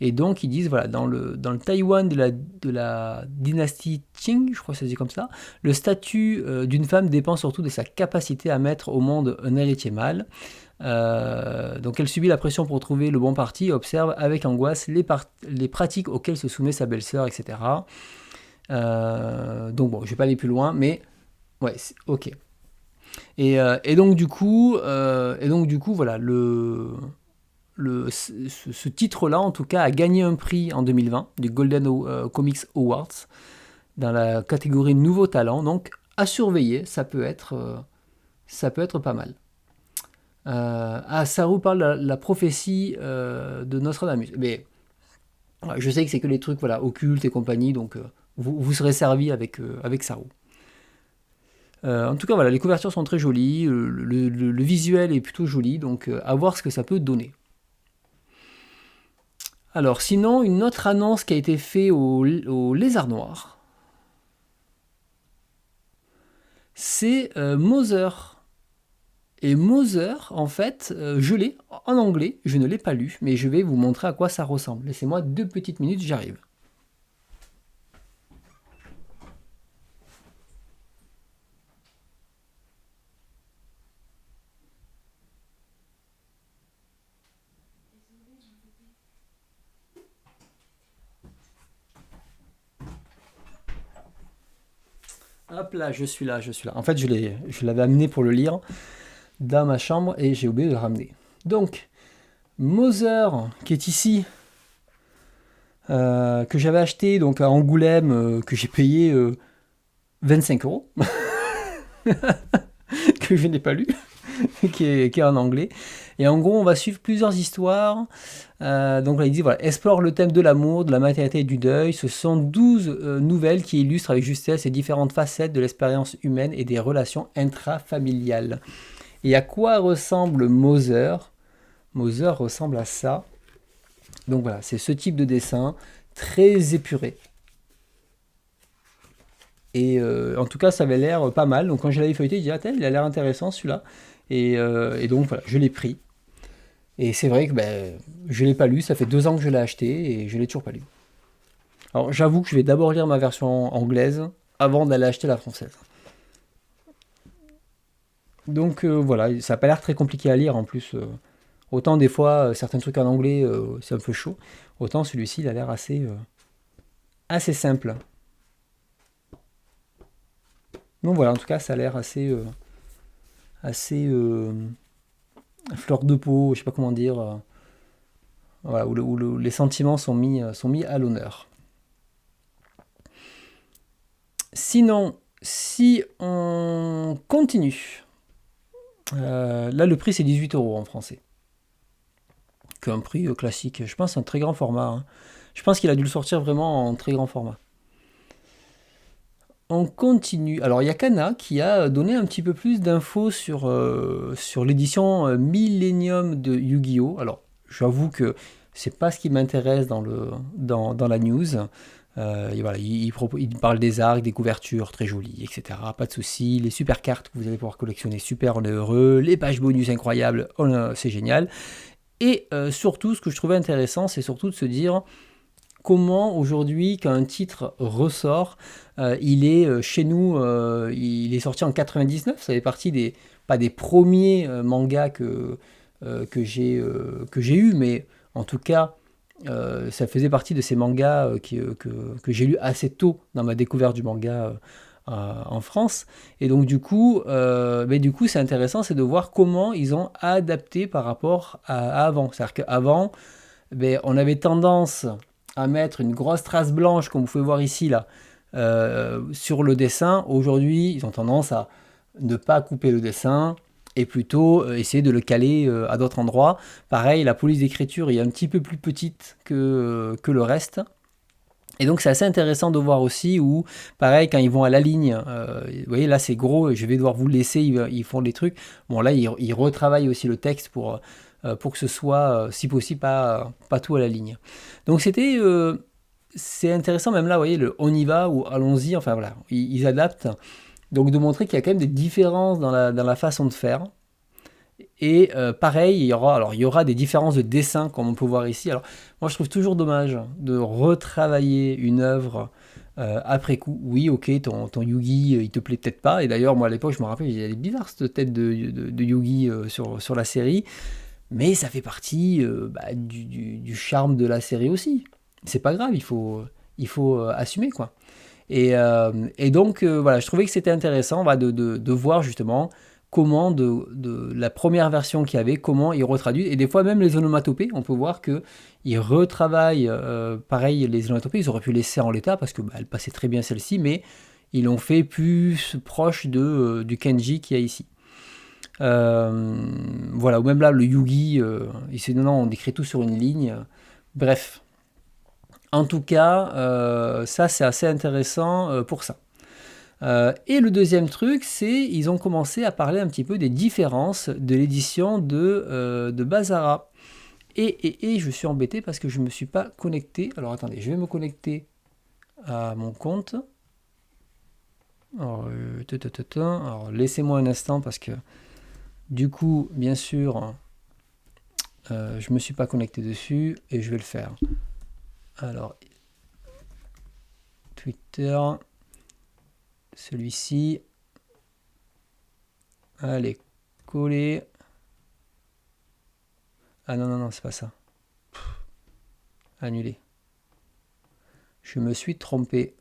Et donc ils disent, voilà, dans le Taïwan de la dynastie Qing, je crois que ça se dit comme ça, le statut d'une femme dépend surtout de sa capacité à mettre au monde un héritier mâle. Donc elle subit la pression pour trouver le bon parti et observe avec angoisse les pratiques auxquelles se soumet sa belle-sœur, etc. Donc bon, je vais pas aller plus loin, mais ouais, ok. Et donc du coup, voilà, ce titre-là, en tout cas, a gagné un prix en 2020 du Golden Comics Awards dans la catégorie Nouveau Talent. Donc, à surveiller, ça peut être pas mal. Saru parle de la prophétie de Nostradamus. Mais ouais, je sais que c'est que les trucs voilà, occultes et compagnie, donc vous serez servi avec Saru. En tout cas, voilà, les couvertures sont très jolies, le visuel est plutôt joli, donc à voir ce que ça peut donner. Alors, sinon, une autre annonce qui a été faite au Lézard Noir, c'est Mother. Et Mother, en fait, je l'ai en anglais, je ne l'ai pas lu, mais je vais vous montrer à quoi ça ressemble. Laissez-moi 2 petites minutes, j'arrive. Hop là, je suis là, je suis là. En fait, je l'avais amené pour le lire dans ma chambre et j'ai oublié de le ramener. Donc, Mother, qui est ici, que j'avais acheté donc à Angoulême, que j'ai payé 25 euros, que je n'ai pas lu, qui est en anglais. Et en gros, on va suivre plusieurs histoires. Donc là, il dit, voilà, explore le thème de l'amour, de la maternité et du deuil. Ce sont 12 nouvelles qui illustrent avec justesse les différentes facettes de l'expérience humaine et des relations intrafamiliales. Et à quoi ressemble Mother? Mother ressemble à ça. Donc voilà, c'est ce type de dessin, très épuré. Et en tout cas, ça avait l'air pas mal. Donc quand je l'avais feuilleté, je dis, ah, il a l'air intéressant celui-là. Et donc voilà, je l'ai pris. Et c'est vrai que je ne l'ai pas lu, ça fait 2 ans que je l'ai acheté et je ne l'ai toujours pas lu. Alors j'avoue que je vais d'abord lire ma version anglaise avant d'aller acheter la française. Donc voilà, ça n'a pas l'air très compliqué à lire en plus. Autant des fois, certains trucs en anglais, c'est un peu chaud. Autant celui-ci, il a l'air assez simple. Donc voilà, en tout cas, ça a l'air assez fleur de peau, je sais pas comment dire. Voilà, où les sentiments sont mis à l'honneur. Sinon, si on continue, là le prix c'est 18 euros en français. Qu'un prix classique, je pense un très grand format, hein. Je pense qu'il a dû le sortir vraiment en très grand format. On continue. Alors il y a Kana qui a donné un petit peu plus d'infos sur l'édition Millennium de Yu-Gi-Oh! Alors j'avoue que c'est pas ce qui m'intéresse dans la news. Et voilà, il parle des arcs, des couvertures très jolies, etc. Pas de soucis. Les super cartes que vous allez pouvoir collectionner, super, on est heureux. Les pages bonus incroyables, c'est génial. Et surtout, ce que je trouvais intéressant, c'est surtout de se dire comment aujourd'hui, quand un titre ressort, il est chez nous, il est sorti en 99, ça fait partie pas des premiers mangas que j'ai eu, mais en tout cas, ça faisait partie de ces mangas que j'ai lu assez tôt dans ma découverte du manga en France. Et donc du coup, c'est intéressant, c'est de voir comment ils ont adapté par rapport à avant. C'est-à-dire qu'avant, on avait tendance à mettre une grosse trace blanche, comme vous pouvez voir ici, là, sur le dessin. Aujourd'hui, ils ont tendance à ne pas couper le dessin et plutôt essayer de le caler à d'autres endroits. Pareil, la police d'écriture est un petit peu plus petite que le reste. Et donc c'est assez intéressant de voir aussi où, pareil, quand ils vont à la ligne, vous voyez là c'est gros, je vais devoir vous laisser, ils font des trucs. Bon là, ils retravaillent aussi le texte pour que ce soit, si possible, pas tout à la ligne. Donc c'est intéressant même là, vous voyez, le on y va ou allons-y, enfin voilà, ils adaptent. Donc de montrer qu'il y a quand même des différences dans la façon de faire. Et pareil, il y aura des différences de dessin, comme on peut voir ici. Alors, moi, je trouve toujours dommage de retravailler une œuvre après coup. Oui, ok, ton Yugi, il te plaît peut-être pas. Et d'ailleurs, moi, à l'époque, je me rappelle, il est bizarre cette tête de Yugi sur la série. Mais ça fait partie du charme de la série aussi. C'est pas grave, il faut assumer, quoi. Et donc, voilà, je trouvais que c'était intéressant de voir justement comment de la première version qu'il y avait, comment ils retraduisent. Et des fois, même les onomatopées, on peut voir qu'ils retravaillent, pareil, les onomatopées, ils auraient pu laisser en l'état parce que elles passaient très bien celle-ci, mais ils l'ont fait plus proche du Kenji qu'il y a ici. Voilà, ou même là, le Yugi, il s'est dit non, on écrit tout sur une ligne. Bref, en tout cas, ça c'est assez intéressant pour ça. Et le deuxième truc, c'est ils ont commencé à parler un petit peu des différences de l'édition de Bazara. Et je suis embêté parce que je ne me suis pas connecté. Alors attendez, je vais me connecter à mon compte. Alors laissez-moi un instant parce que du coup, bien sûr, je ne me suis pas connecté dessus et je vais le faire. Alors, Twitter, celui-ci. Allez, coller. Ah non, non, non, c'est pas ça. Annuler. Je me suis trompé.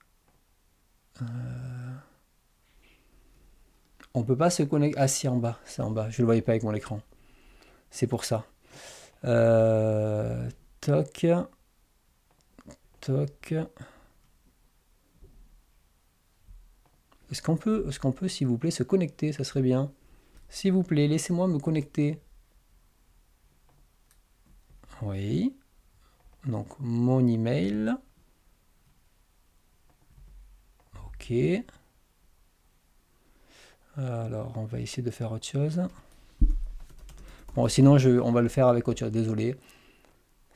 On peut pas se connecter. Ah si, en bas, c'est en bas. Je le voyais pas avec mon écran. C'est pour ça. Toc. Toc. Est-ce qu'on peut, s'il vous plaît, se connecter? Ça serait bien. S'il vous plaît, laissez-moi me connecter. Oui. Donc, mon email. Ok. Alors, on va essayer de faire autre chose. Bon, sinon, on va le faire avec autre chose. Désolé.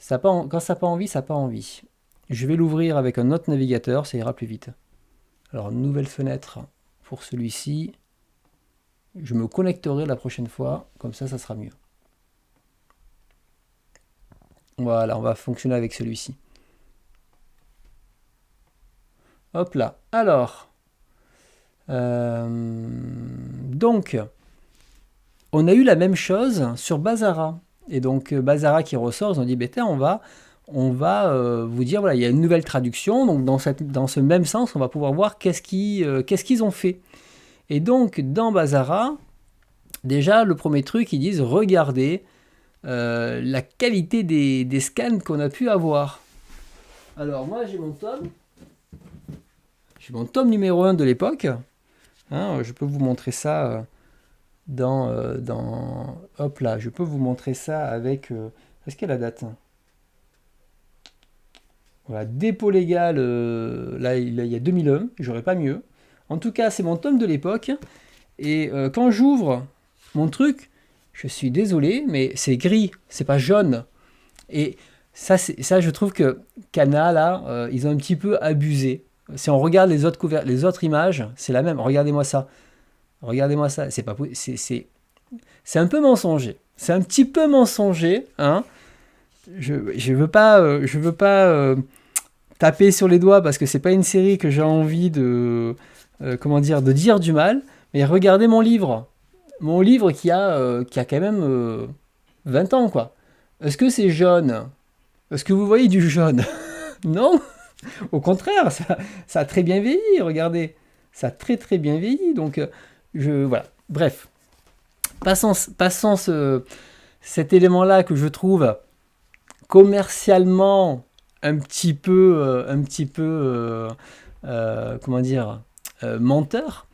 Quand ça n'a pas envie, ça n'a pas envie. Je vais l'ouvrir avec un autre navigateur, ça ira plus vite. Alors, nouvelle fenêtre pour celui-ci. Je me connecterai la prochaine fois, comme ça sera mieux. Voilà, on va fonctionner avec celui-ci. Hop là. Alors, donc, on a eu la même chose sur Bazara. Et donc, Bazara qui ressort, ils ont dit, on va vous dire, voilà, il y a une nouvelle traduction. Donc, dans ce même sens, on va pouvoir voir qu'est-ce qu'ils ont fait. Et donc, dans Bazara, déjà, le premier truc, ils disent, regardez la qualité des scans qu'on a pu avoir. Alors, moi, j'ai mon tome. J'ai mon tome numéro 1 de l'époque. Hein, je peux vous montrer ça hop là, je peux vous montrer ça avec... est-ce qu'il y a la date? Voilà, dépôt légal, là, il y a 2001, j'aurais pas mieux. En tout cas, c'est mon tome de l'époque. Et quand j'ouvre mon truc, je suis désolé, mais c'est gris, c'est pas jaune. Et ça, je trouve que Kana, là, ils ont un petit peu abusé. Si on regarde les autres images, c'est la même. Regardez-moi ça. Regardez-moi ça. C'est un peu mensonger. C'est un petit peu mensonger, hein. Je veux pas, taper sur les doigts parce que c'est pas une série que j'ai envie de dire du mal. Mais regardez mon livre. Mon livre qui a quand même 20 ans, quoi. Est-ce que c'est jaune? Est-ce que vous voyez du jaune? Non. Au contraire, ça a très bien vieilli, regardez. Ça a très très bien vieilli. Donc, voilà. Bref. Passons cet élément-là que je trouve commercialement un petit peu menteur.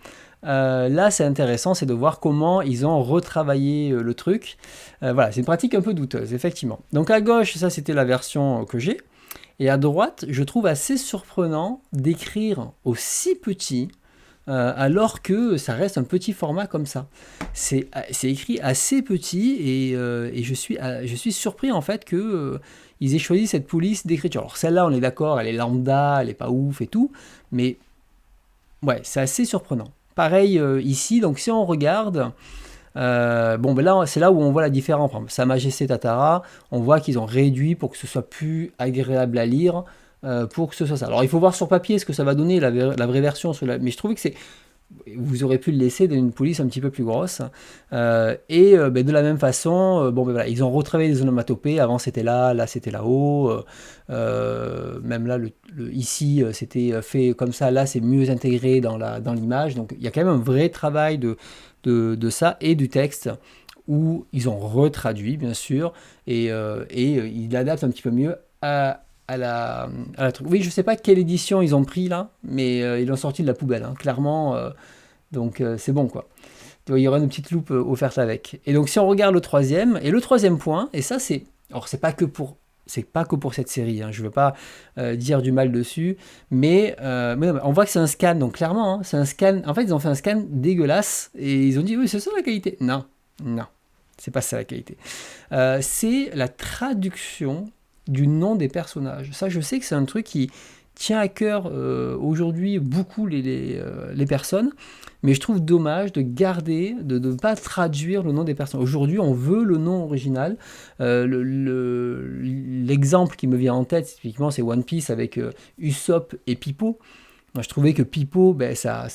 Là, c'est intéressant, c'est de voir comment ils ont retravaillé le truc. Voilà, c'est une pratique un peu douteuse, effectivement. Donc à gauche, ça c'était la version que j'ai. Et à droite, je trouve assez surprenant d'écrire aussi petit, alors que ça reste un petit format comme ça. C'est écrit assez petit et je suis surpris en fait que ils aient choisi cette police d'écriture. Alors celle-là, on est d'accord, elle est lambda, elle est pas ouf et tout, mais ouais, c'est assez surprenant. Pareil ici, donc si on regarde, Bon, ben là, c'est là où on voit la différence. Par exemple, Sa Majesté Tatara, on voit qu'ils ont réduit pour que ce soit plus agréable à lire, pour que ce soit ça. Alors, il faut voir sur papier ce que ça va donner, la vraie version. Mais je trouvais que vous aurez pu le laisser dans une police un petit peu plus grosse. Ben, de la même façon, bon, ben voilà, ils ont retravaillé les onomatopées. Avant c'était là c'était là-haut. Même là, ici, c'était fait comme ça. Là, c'est mieux intégré dans l'image. Donc il y a quand même un vrai travail de ça et du texte où ils ont retraduit, bien sûr, et ils l'adaptent un petit peu mieux à la truc. Oui, je sais pas quelle édition ils ont pris là, mais ils l'ont sorti de la poubelle, hein, clairement. Donc c'est bon quoi. Il y aura une petite loupe offerte avec. Et donc si on regarde le troisième point, et ça c'est, alors c'est pas que pour cette série, hein, je veux pas dire du mal dessus, mais non, on voit que c'est un scan, donc clairement, hein, c'est un scan. En fait, ils ont fait un scan dégueulasse et ils ont dit oui, c'est ça la qualité. Non, non, c'est pas ça la qualité. C'est la traduction du nom des personnages. Ça, je sais que c'est un truc qui tient à cœur aujourd'hui beaucoup les personnes, mais je trouve dommage de garder, de ne pas traduire le nom des personnes. Aujourd'hui, on veut le nom original. L'exemple qui me vient en tête, typiquement, c'est One Piece avec Usopp et Pipo. Moi, je trouvais que Pipo, ben, ça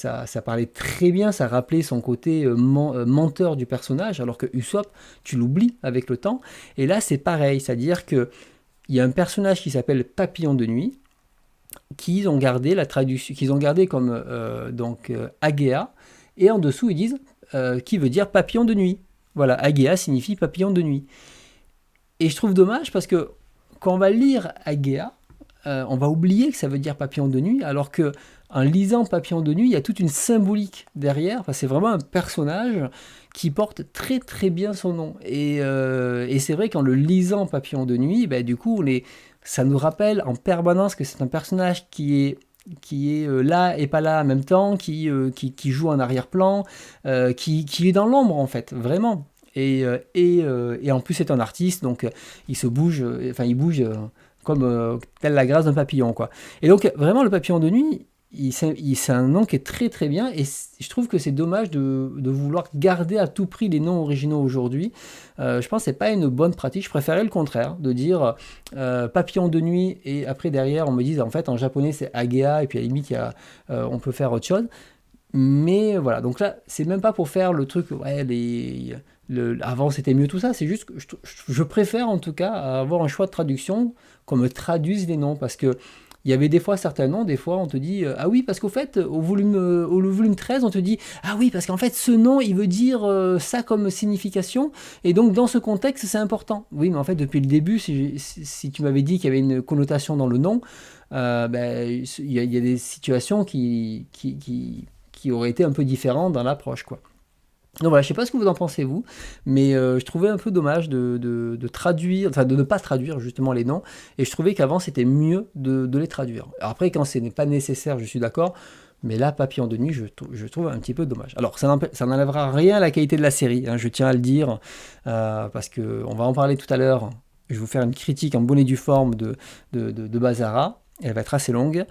parlait très bien, ça rappelait son côté menteur du personnage, alors que Usopp, tu l'oublies avec le temps. Et là, c'est pareil, c'est-à-dire que il y a un personnage qui s'appelle Papillon de Nuit, qu'ils ont gardé la traduction, qu'ils ont gardé comme Agea, et en dessous ils disent qui veut dire papillon de nuit. Voilà, Agea signifie papillon de nuit. Et je trouve dommage parce que quand on va lire Agea, on va oublier que ça veut dire papillon de nuit, alors que en lisant Papillon de nuit, il y a toute une symbolique derrière. Enfin, c'est vraiment un personnage qui porte très très bien son nom. Et c'est vrai qu'en le lisant Papillon de nuit, ben, du coup, ça nous rappelle en permanence que c'est un personnage qui est là et pas là en même temps, qui joue en arrière-plan, qui est dans l'ombre en fait, vraiment. Et en plus c'est un artiste, donc il se bouge, enfin il bouge comme telle la grâce d'un papillon, quoi. Et donc vraiment le papillon de nuit, c'est un nom qui est très très bien, et je trouve que c'est dommage de vouloir garder à tout prix les noms originaux aujourd'hui. Je pense que c'est pas une bonne pratique. Je préférais le contraire, de dire papillon de nuit, et après derrière on me dise en fait en japonais c'est Agea, et puis à la limite on peut faire autre chose. Mais voilà, donc là, c'est même pas pour faire le truc, ouais, avant c'était mieux tout ça, c'est juste que je préfère en tout cas avoir un choix de traduction qu'on me traduise les noms, parce que il y avait des fois certains noms, des fois on te dit ah oui, parce qu'au fait, au volume 13, on te dit ah oui, parce qu'en fait ce nom il veut dire ça comme signification, et donc dans ce contexte c'est important. Oui, mais en fait depuis le début, si tu m'avais dit qu'il y avait une connotation dans le nom, ben, il y a des situations qui auraient été un peu différentes dans l'approche, quoi. Donc voilà, je sais pas ce que vous en pensez vous, mais je trouvais un peu dommage de traduire, enfin de ne pas traduire justement les noms, et je trouvais qu'avant c'était mieux de les traduire. Alors après, quand ce n'est pas nécessaire, je suis d'accord, mais là, Papillon de nuit, je trouve un petit peu dommage. Alors ça n'enlèvera rien à la qualité de la série, hein, je tiens à le dire, parce qu'on va en parler tout à l'heure. Je vais vous faire une critique en bonne et due forme de Bazara. Elle va être assez longue,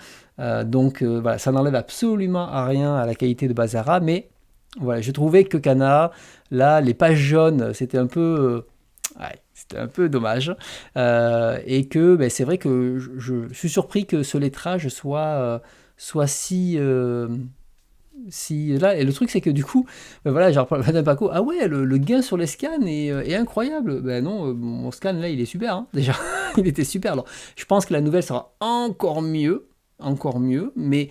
donc voilà, ça n'enlève absolument à rien à la qualité de Bazara, mais voilà, je trouvais que Kana, là, les pages jaunes, ouais, c'était un peu dommage. Et que ben, c'est vrai que je suis surpris que ce lettrage soit si là. Et le truc, c'est que du coup, ben voilà, genre, Madame Paco, ah ouais, le gain sur les scans est incroyable. Ben non, mon scan là, il est super, hein, déjà. Il était super. Alors, je pense que la nouvelle sera encore mieux, mais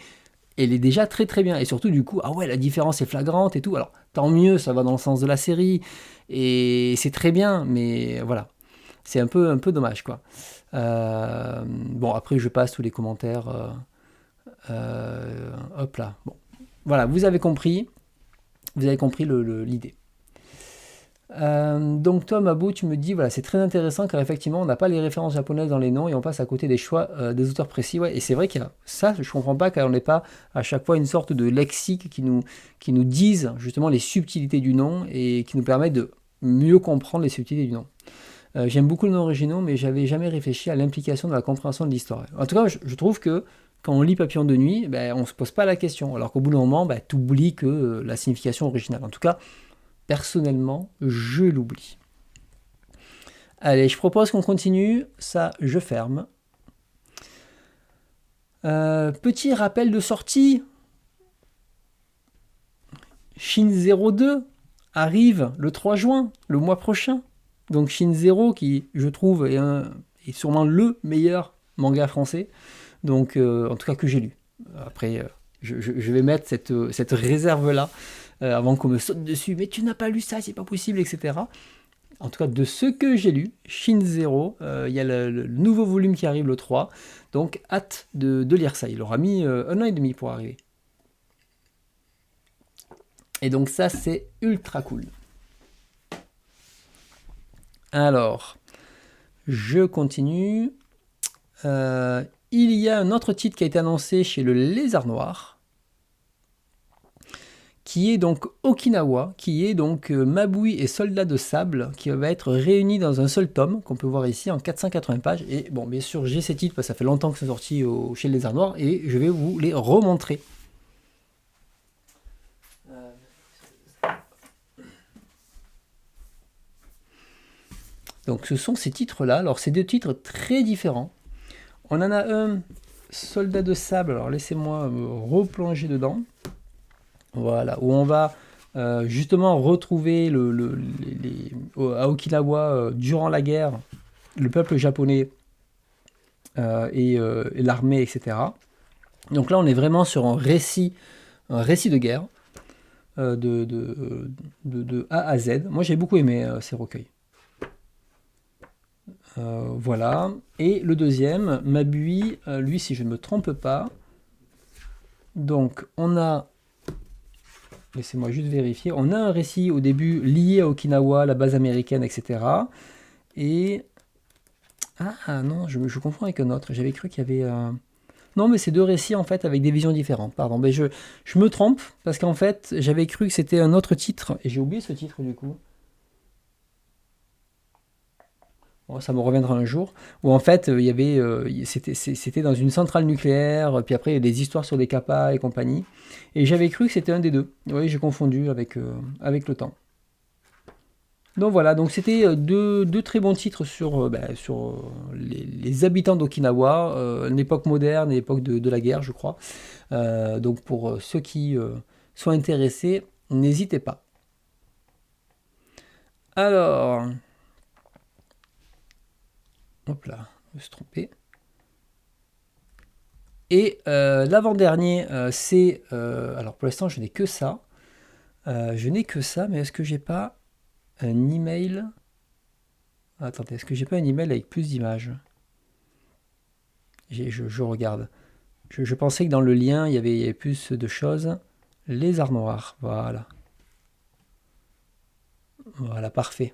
elle est déjà très très bien, et surtout du coup, ah ouais, la différence est flagrante et tout, alors tant mieux, ça va dans le sens de la série, et c'est très bien, mais voilà, c'est un peu dommage, quoi. Bon, après je passe tous les commentaires, hop là, bon, voilà, vous avez compris l'idée. Donc toi Mabo, tu me dis voilà, c'est très intéressant car effectivement on n'a pas les références japonaises dans les noms et on passe à côté des choix des auteurs précis, ouais, et c'est vrai qu'il y a ça, je comprends pas car on n'est pas à chaque fois une sorte de lexique qui nous dise justement les subtilités du nom et qui nous permet de mieux comprendre les subtilités du nom. J'aime beaucoup les noms originaux, mais j'avais jamais réfléchi à l'implication de la compréhension de l'histoire. En tout cas, je trouve que quand on lit Papillon de nuit, ben, on se pose pas la question, alors qu'au bout d'un moment, ben, tu oublies que la signification originale. En tout cas, personnellement, je l'oublie. Allez, je propose qu'on continue. Ça, je ferme. Petit rappel de sortie. Shin 02 arrive le 3 juin, le mois prochain. Donc Shin 0, qui, je trouve, est sûrement le meilleur manga français. Donc, en tout cas, que j'ai lu. Après, je vais mettre cette réserve-là avant qu'on me saute dessus. Mais tu n'as pas lu ça, c'est pas possible, etc. En tout cas, de ce que j'ai lu, Shin 0, il y a le nouveau volume qui arrive le 3. Donc, hâte de lire ça. Il aura mis 1 an et demi pour arriver. Et donc ça, c'est ultra cool. Alors, je continue. Il y a un autre titre qui a été annoncé chez le Lézard Noir, qui est donc Okinawa, qui est donc Mabui et Soldats de Sable, qui va être réunis dans un seul tome, qu'on peut voir ici en 480 pages. Et bon, bien sûr, j'ai ces titres, parce que ça fait longtemps que c'est sorti chez le Lézard Noir, et je vais vous les remontrer. Donc ce sont ces titres-là. Alors c'est deux titres très différents. On en a un, Soldat de Sable. Alors laissez-moi me replonger dedans. Voilà, où on va justement retrouver à Okinawa, durant la guerre, le peuple japonais et l'armée, etc. Donc là, on est vraiment sur un récit de guerre de A à Z. Moi, j'ai beaucoup aimé ces recueils. Voilà. Et le deuxième, Mabui, lui, si je ne me trompe pas. Donc, on a... Laissez-moi juste vérifier. On a un récit au début lié à Okinawa, la base américaine, etc. Et... Ah non, je confonds avec un autre. J'avais cru qu'il y avait... Non, mais c'est deux récits, en fait, avec des visions différentes. Pardon, mais je me trompe, parce qu'en fait, j'avais cru que c'était un autre titre. Et j'ai oublié ce titre, du coup. Bon, ça me reviendra un jour, où en fait il y avait, c'était dans une centrale nucléaire, puis après il y a des histoires sur des kappas et compagnie, et j'avais cru que c'était un des deux. Oui, j'ai confondu avec le temps. Donc voilà, donc c'était deux très bons titres sur les habitants d'Okinawa, l'époque moderne et l'époque de la guerre, je crois. Donc pour ceux qui sont intéressés, n'hésitez pas. Alors... Hop là, je me suis trompé. Et l'avant-dernier, c'est... alors pour l'instant, je n'ai que ça. Mais est-ce que j'ai pas un email? Attendez, est-ce que j'ai pas un email avec plus d'images? Je regarde. Je pensais que dans le lien, il y avait plus de choses. Les arts noirs, voilà. Voilà, parfait.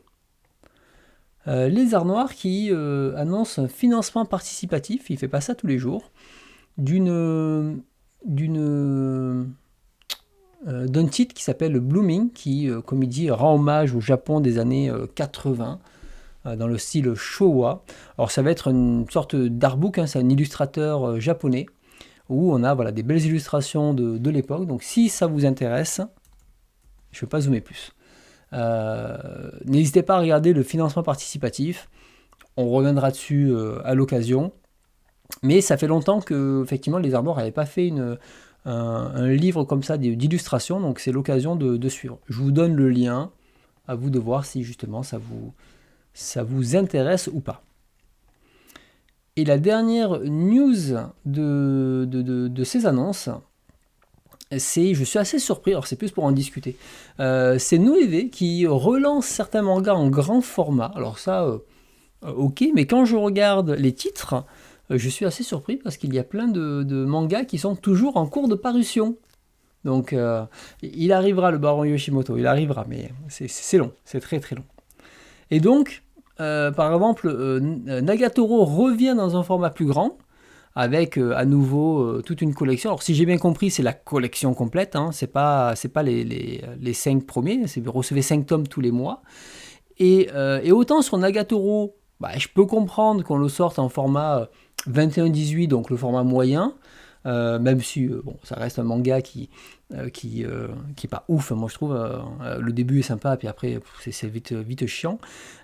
Les Arts Noirs qui annonce un financement participatif, il fait pas ça tous les jours, d'un titre qui s'appelle Blooming, qui, comme il dit, rend hommage au Japon des années 80, dans le style Showa. Alors ça va être une sorte d'artbook, hein, c'est un illustrateur japonais, où on a des belles illustrations de l'époque. Donc si ça vous intéresse, je ne vais pas zoomer plus. N'hésitez pas à regarder le financement participatif, on reviendra dessus à l'occasion, mais ça fait longtemps que effectivement les Arts Noirs n'avaient pas fait un livre comme ça d'illustration, donc c'est l'occasion de suivre. Je vous donne le lien, à vous de voir si justement ça vous intéresse ou pas. Et la dernière news de ces annonces, je suis assez surpris, alors c'est plus pour en discuter, c'est Noévé qui relance certains mangas en grand format. Alors ça, ok, mais quand je regarde les titres, je suis assez surpris parce qu'il y a plein de mangas qui sont toujours en cours de parution. Donc il arrivera, le baron Yoshimoto, il arrivera, mais c'est long, c'est très très long. Et donc, par exemple, Nagatoro revient dans un format plus grand, avec à nouveau toute une collection. Alors si j'ai bien compris, c'est la collection complète, hein. C'est pas les 5 premiers, vous recevez 5 tomes tous les mois. Et autant sur Nagatoro, je peux comprendre qu'on le sorte en format 21-18, donc le format moyen, même si bon, ça reste un manga qui est pas ouf, moi je trouve. Le début est sympa, puis après c'est vite chiant.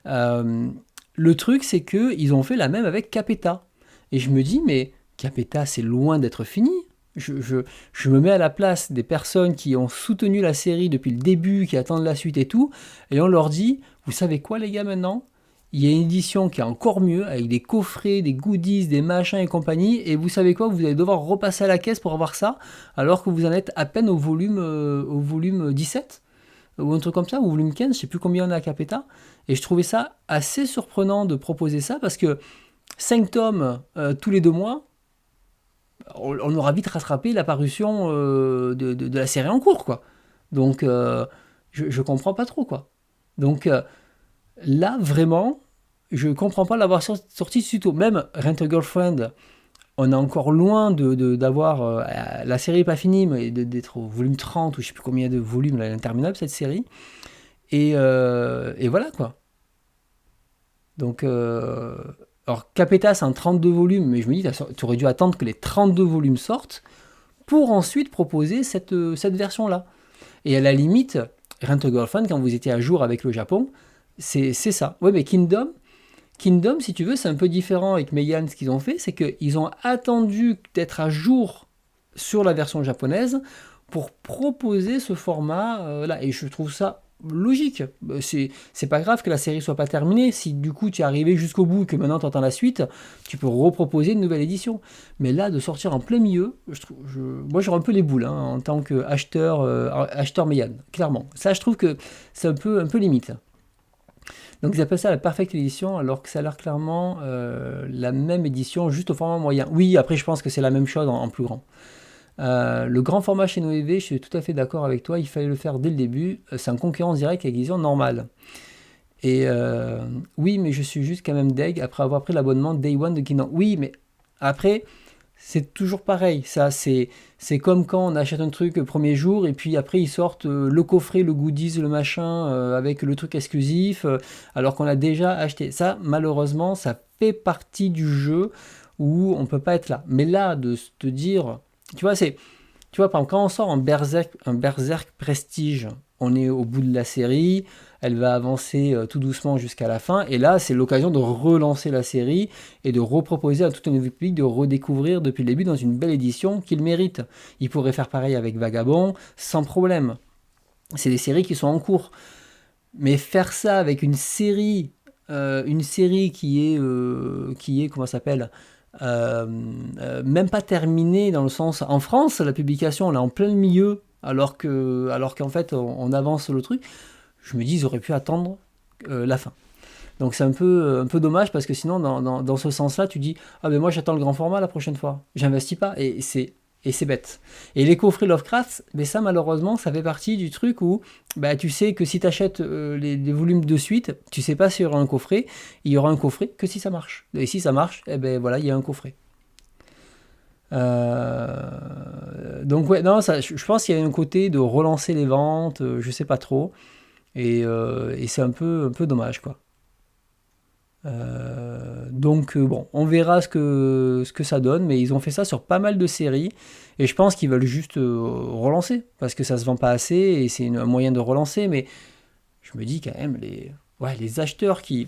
Euh, le truc, c'est que ils ont fait la même avec Capeta. Et je me dis, mais Capeta, c'est loin d'être fini. Je me mets à la place des personnes qui ont soutenu la série depuis le début, qui attendent la suite et tout, et on leur dit, vous savez quoi les gars maintenant? Il y a une édition qui est encore mieux, avec des coffrets, des goodies, des machins et compagnie, et vous savez quoi? Vous allez devoir repasser à la caisse pour avoir ça, alors que vous en êtes à peine au volume 17, ou un truc comme ça, ou au volume 15, je sais plus combien on a à Capeta, et je trouvais ça assez surprenant de proposer ça, parce que 5 tomes tous les 2 mois, on aura vite rattrapé l'apparition de la série en cours, quoi. Donc, je comprends pas trop, quoi. Donc, là, vraiment, je comprends pas l'avoir sorti si tôt. Même Rent a Girlfriend, on est encore loin d'avoir. La série n'est pas finie, mais d'être au volume 30, ou je sais plus combien de volumes, là, elle est interminable, cette série. Et voilà, quoi. Donc, alors, Capeta, c'est en 32 volumes, mais je me dis, tu aurais dû attendre que les 32 volumes sortent pour ensuite proposer cette version-là. Et à la limite, Rent a Girlfriend, quand vous étiez à jour avec le Japon, c'est ça. Ouais, mais Kingdom, si tu veux, c'est un peu différent avec Meian. Ce qu'ils ont fait, c'est qu'ils ont attendu d'être à jour sur la version japonaise pour proposer ce format là. Et je trouve ça logique. C'est pas grave que la série soit pas terminée. Si du coup tu es arrivé jusqu'au bout et que maintenant tu entends la suite, tu peux reproposer une nouvelle édition. Mais là, de sortir en plein milieu, moi j'aurais un peu les boules hein, en tant qu'acheteur acheteur Meian, clairement. Ça, je trouve que c'est un peu limite. Donc ils appellent ça la Perfect Edition alors que ça a l'air clairement la même édition juste au format moyen. Oui, après je pense que c'est la même chose en plus grand. Le grand format chez Noévé, je suis tout à fait d'accord avec toi, il fallait le faire dès le début. C'est en concurrence directe avec l'édition normale. Et oui, mais je suis juste quand même deg après avoir pris l'abonnement Day One de Kingdom. Oui, mais après, c'est toujours pareil. Ça, c'est comme quand on achète un truc le premier jour et puis après ils sortent le coffret, le goodies, le machin avec le truc exclusif alors qu'on a déjà acheté. Ça, malheureusement, ça fait partie du jeu où on peut pas être là. Mais là, de te dire, tu vois, tu vois, par exemple, quand on sort un Berserk Prestige, on est au bout de la série, elle va avancer tout doucement jusqu'à la fin, et là, c'est l'occasion de relancer la série et de reproposer à tout un nouveau public de redécouvrir depuis le début dans une belle édition qu'il mérite. Il pourrait faire pareil avec Vagabond, sans problème. C'est des séries qui sont en cours. Mais faire ça avec une série qui est comment ça s'appelle même pas terminée dans le sens en France la publication elle est en plein milieu alors qu'en fait on avance le truc. Je me dis ils auraient pu attendre la fin. Donc c'est un peu dommage parce que sinon dans ce sens-là tu dis ah ben moi j'attends le grand format la prochaine fois. J'investis pas et c'est bête. Et les coffrets Lovecraft, mais ça malheureusement, ça fait partie du truc où bah, tu sais que si tu achètes les volumes de suite, tu sais pas s'il y aura un coffret. Il y aura un coffret que si ça marche. Et si ça marche, eh ben voilà, il y a un coffret. Donc ouais, non, ça, je pense qu'il y a un côté de relancer les ventes, je sais pas trop. Et c'est un peu dommage, quoi. Donc bon, on verra ce que ça donne, mais ils ont fait ça sur pas mal de séries, et je pense qu'ils veulent juste relancer, parce que ça se vend pas assez, et c'est un moyen de relancer, mais je me dis quand même, les acheteurs qui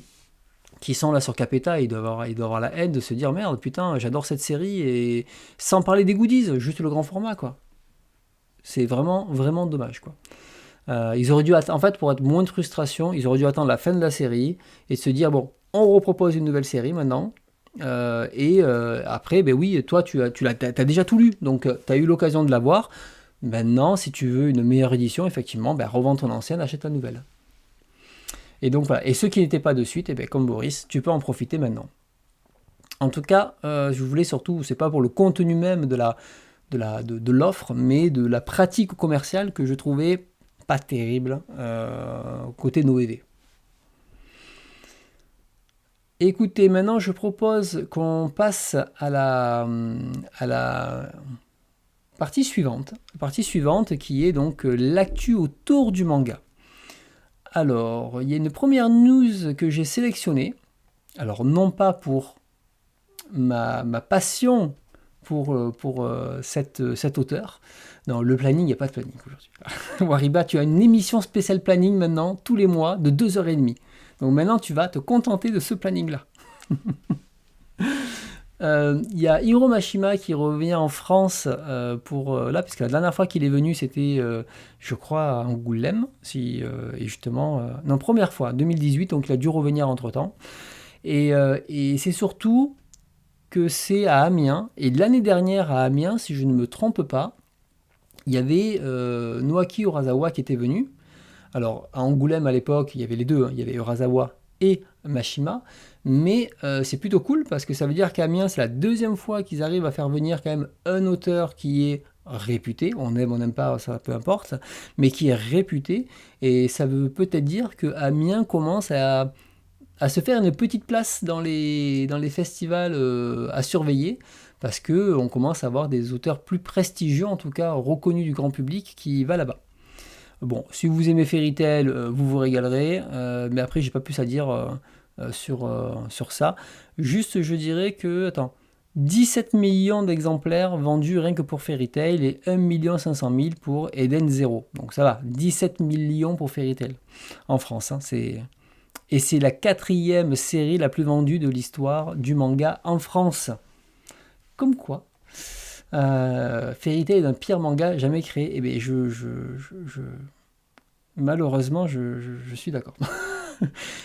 sont là sur Capeta, ils doivent avoir la haine de se dire, merde, putain, j'adore cette série, et sans parler des goodies, juste le grand format, quoi. C'est vraiment, vraiment dommage, quoi. Ils auraient dû en fait, pour être moins de frustration, ils auraient dû attendre la fin de la série et se dire bon, on repropose une nouvelle série maintenant. Et après, ben oui, toi, t'as déjà tout lu, donc tu as eu l'occasion de la voir. Maintenant, si tu veux une meilleure édition, effectivement, ben, revends ton ancienne, achète la nouvelle. Et donc voilà. Et ceux qui n'étaient pas de suite, eh ben, comme Boris, tu peux en profiter maintenant. En tout cas, je voulais surtout, c'est pas pour le contenu même de l'offre, mais de la pratique commerciale que je trouvais pas terrible côté Noévé. Écoutez, maintenant je propose qu'on passe à la partie suivante qui est donc l'actu autour du manga. Alors, il y a une première news que j'ai sélectionnée. Alors, non pas pour ma passion pour cet auteur. Non, le planning, il n'y a pas de planning aujourd'hui. Wariba, tu as une émission spéciale planning maintenant, tous les mois, de 2h30. Donc maintenant, tu vas te contenter de ce planning-là. Il y a Hiro Mashima qui revient en France là, parce que la dernière fois qu'il est venu, c'était, je crois, à Angoulême, et justement, non, première fois, 2018, donc il a dû revenir entre-temps. Et c'est surtout que c'est à Amiens, et l'année dernière à Amiens, si je ne me trompe pas, il y avait Noaki Urasawa qui était venu. Alors, à Angoulême, à l'époque, il y avait les deux, hein, il y avait Urasawa et Mashima, mais c'est plutôt cool parce que ça veut dire qu'à Amiens, c'est la deuxième fois qu'ils arrivent à faire venir quand même un auteur qui est réputé, on aime, on n'aime pas, ça peu importe, mais qui est réputé, et ça veut peut-être dire que Amiens commence à se faire une petite place dans les festivals à surveiller, parce qu'on commence à avoir des auteurs plus prestigieux, en tout cas reconnus du grand public, qui va là-bas. Bon, si vous aimez Fairy Tail, vous vous régalerez, mais après, j'ai pas plus à dire sur ça. Juste, je dirais que, attends, 17 millions d'exemplaires vendus rien que pour Fairy Tail et 1 500 000 pour Eden Zero. Donc ça va, 17 millions pour Fairy Tail en France. Hein, et c'est la 4e série la plus vendue de l'histoire du manga en France. Comme quoi, Fairy Tail est un pire manga jamais créé. Eh bien, malheureusement, je suis d'accord.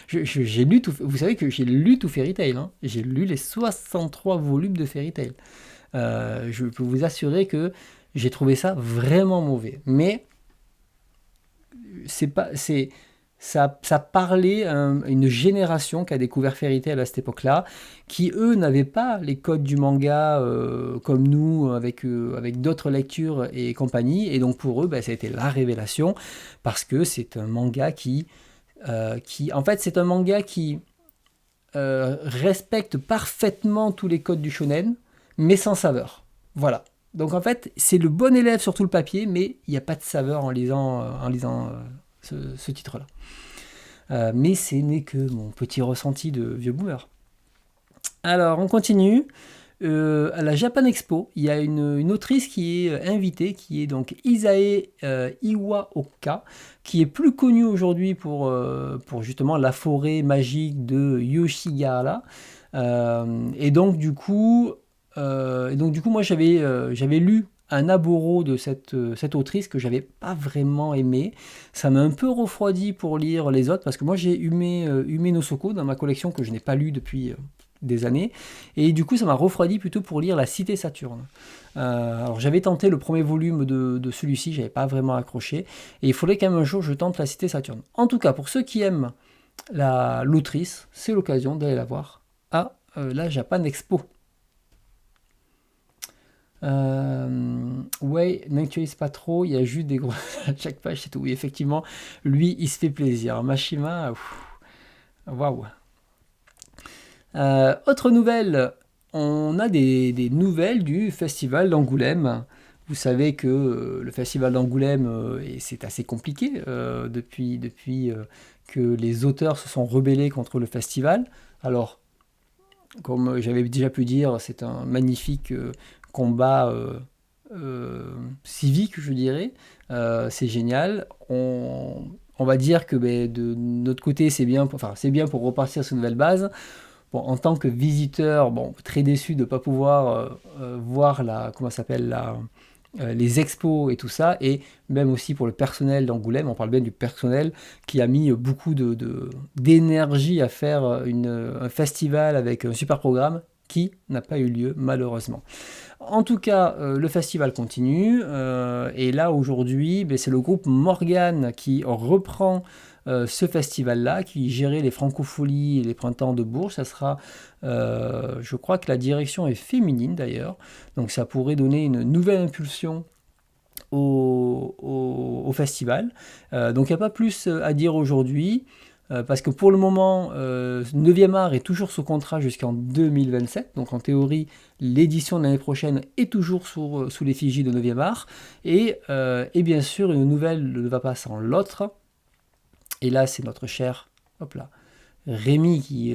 J'ai lu tout. Vous savez que j'ai lu tout Fairy Tail. Hein. J'ai lu les 63 volumes de Fairy Tail. Je peux vous assurer que j'ai trouvé ça vraiment mauvais. Mais ça parlait à une génération qui a découvert Fairy Tail à cette époque-là, qui eux n'avaient pas les codes du manga comme nous, avec d'autres lectures et compagnie, et donc pour eux, ça a été la révélation, parce que c'est un manga en fait, c'est un manga qui respecte parfaitement tous les codes du shonen, mais sans saveur. Voilà. Donc en fait, c'est le bon élève sur tout le papier, mais il n'y a pas de saveur en lisant ce titre-là. Mais ce n'est que mon petit ressenti de vieux boomer. Alors, on continue. À la Japan Expo, il y a une autrice qui est invitée, qui est donc Isae Iwaoka, qui est plus connue aujourd'hui pour justement La forêt magique de Yoshigahara. Et donc du coup, moi j'avais lu un aboro de cette autrice que j'avais pas vraiment aimé. Ça m'a un peu refroidi pour lire les autres, parce que moi j'ai Ume no Soko dans ma collection que je n'ai pas lu depuis des années, et du coup ça m'a refroidi plutôt pour lire La Cité Saturne. Alors j'avais tenté le premier volume de celui-ci, j'avais pas vraiment accroché, et il faudrait quand même un jour je tente La Cité Saturne. En tout cas, pour ceux qui aiment l'autrice, c'est l'occasion d'aller la voir à la Japan Expo. Ouais, n'actualise pas trop, il y a juste des gros à chaque page, c'est tout. Oui, effectivement, lui, il se fait plaisir. Mashima, waouh. Autre nouvelle, on a des nouvelles du Festival d'Angoulême. Vous savez que le Festival d'Angoulême, c'est assez compliqué depuis que les auteurs se sont rebellés contre le festival. Alors, comme j'avais déjà pu dire, c'est un magnifique combat civique, je dirais. C'est génial. On va dire que de notre côté, c'est bien pour repartir sur une nouvelle base. Bon, en tant que visiteur, très déçu de ne pas pouvoir voir les expos et tout ça, et même aussi pour le personnel d'Angoulême, on parle bien du personnel qui a mis beaucoup d'énergie à faire un festival avec un super programme qui n'a pas eu lieu malheureusement. En tout cas, le festival continue, et là aujourd'hui, c'est le groupe Morgane qui reprend ce festival-là, qui gérait les Francopholies et les Printemps de Bourges. Ça sera, je crois que la direction est féminine d'ailleurs, donc ça pourrait donner une nouvelle impulsion au festival. Donc il n'y a pas plus à dire aujourd'hui, parce que pour le moment, 9e art est toujours sous contrat jusqu'en 2027, donc en théorie, l'édition de l'année prochaine est toujours sous l'effigie de 9e art, et bien sûr, une nouvelle ne va pas sans l'autre. Et là, c'est notre cher Rémi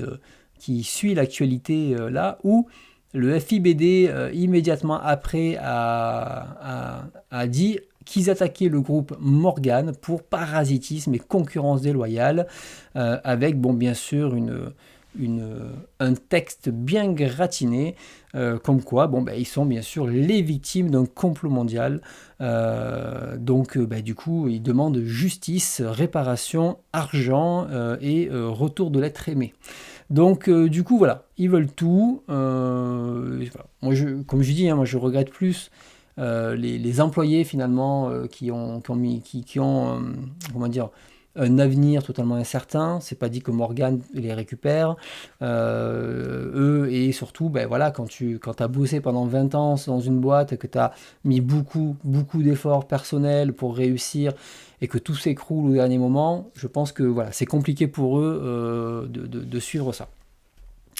qui suit l'actualité là, où le FIBD immédiatement après a dit qu'ils attaquaient le groupe Morgan pour parasitisme et concurrence déloyale, avec bien sûr un texte bien gratiné, comme quoi ils sont bien sûr les victimes d'un complot mondial. Du coup, ils demandent justice, réparation, argent et retour de l'être aimé. Donc du coup voilà, ils veulent tout. Voilà. Moi, comme je dis, moi je regrette plus les employés finalement qui ont comment dire, un avenir totalement incertain. C'est pas dit que Morgan les récupère. Eux, et surtout, voilà, quand tu as bossé pendant 20 ans dans une boîte, que tu as mis beaucoup d'efforts personnels pour réussir, et que tout s'écroule au dernier moment, je pense que voilà, c'est compliqué pour eux de suivre ça.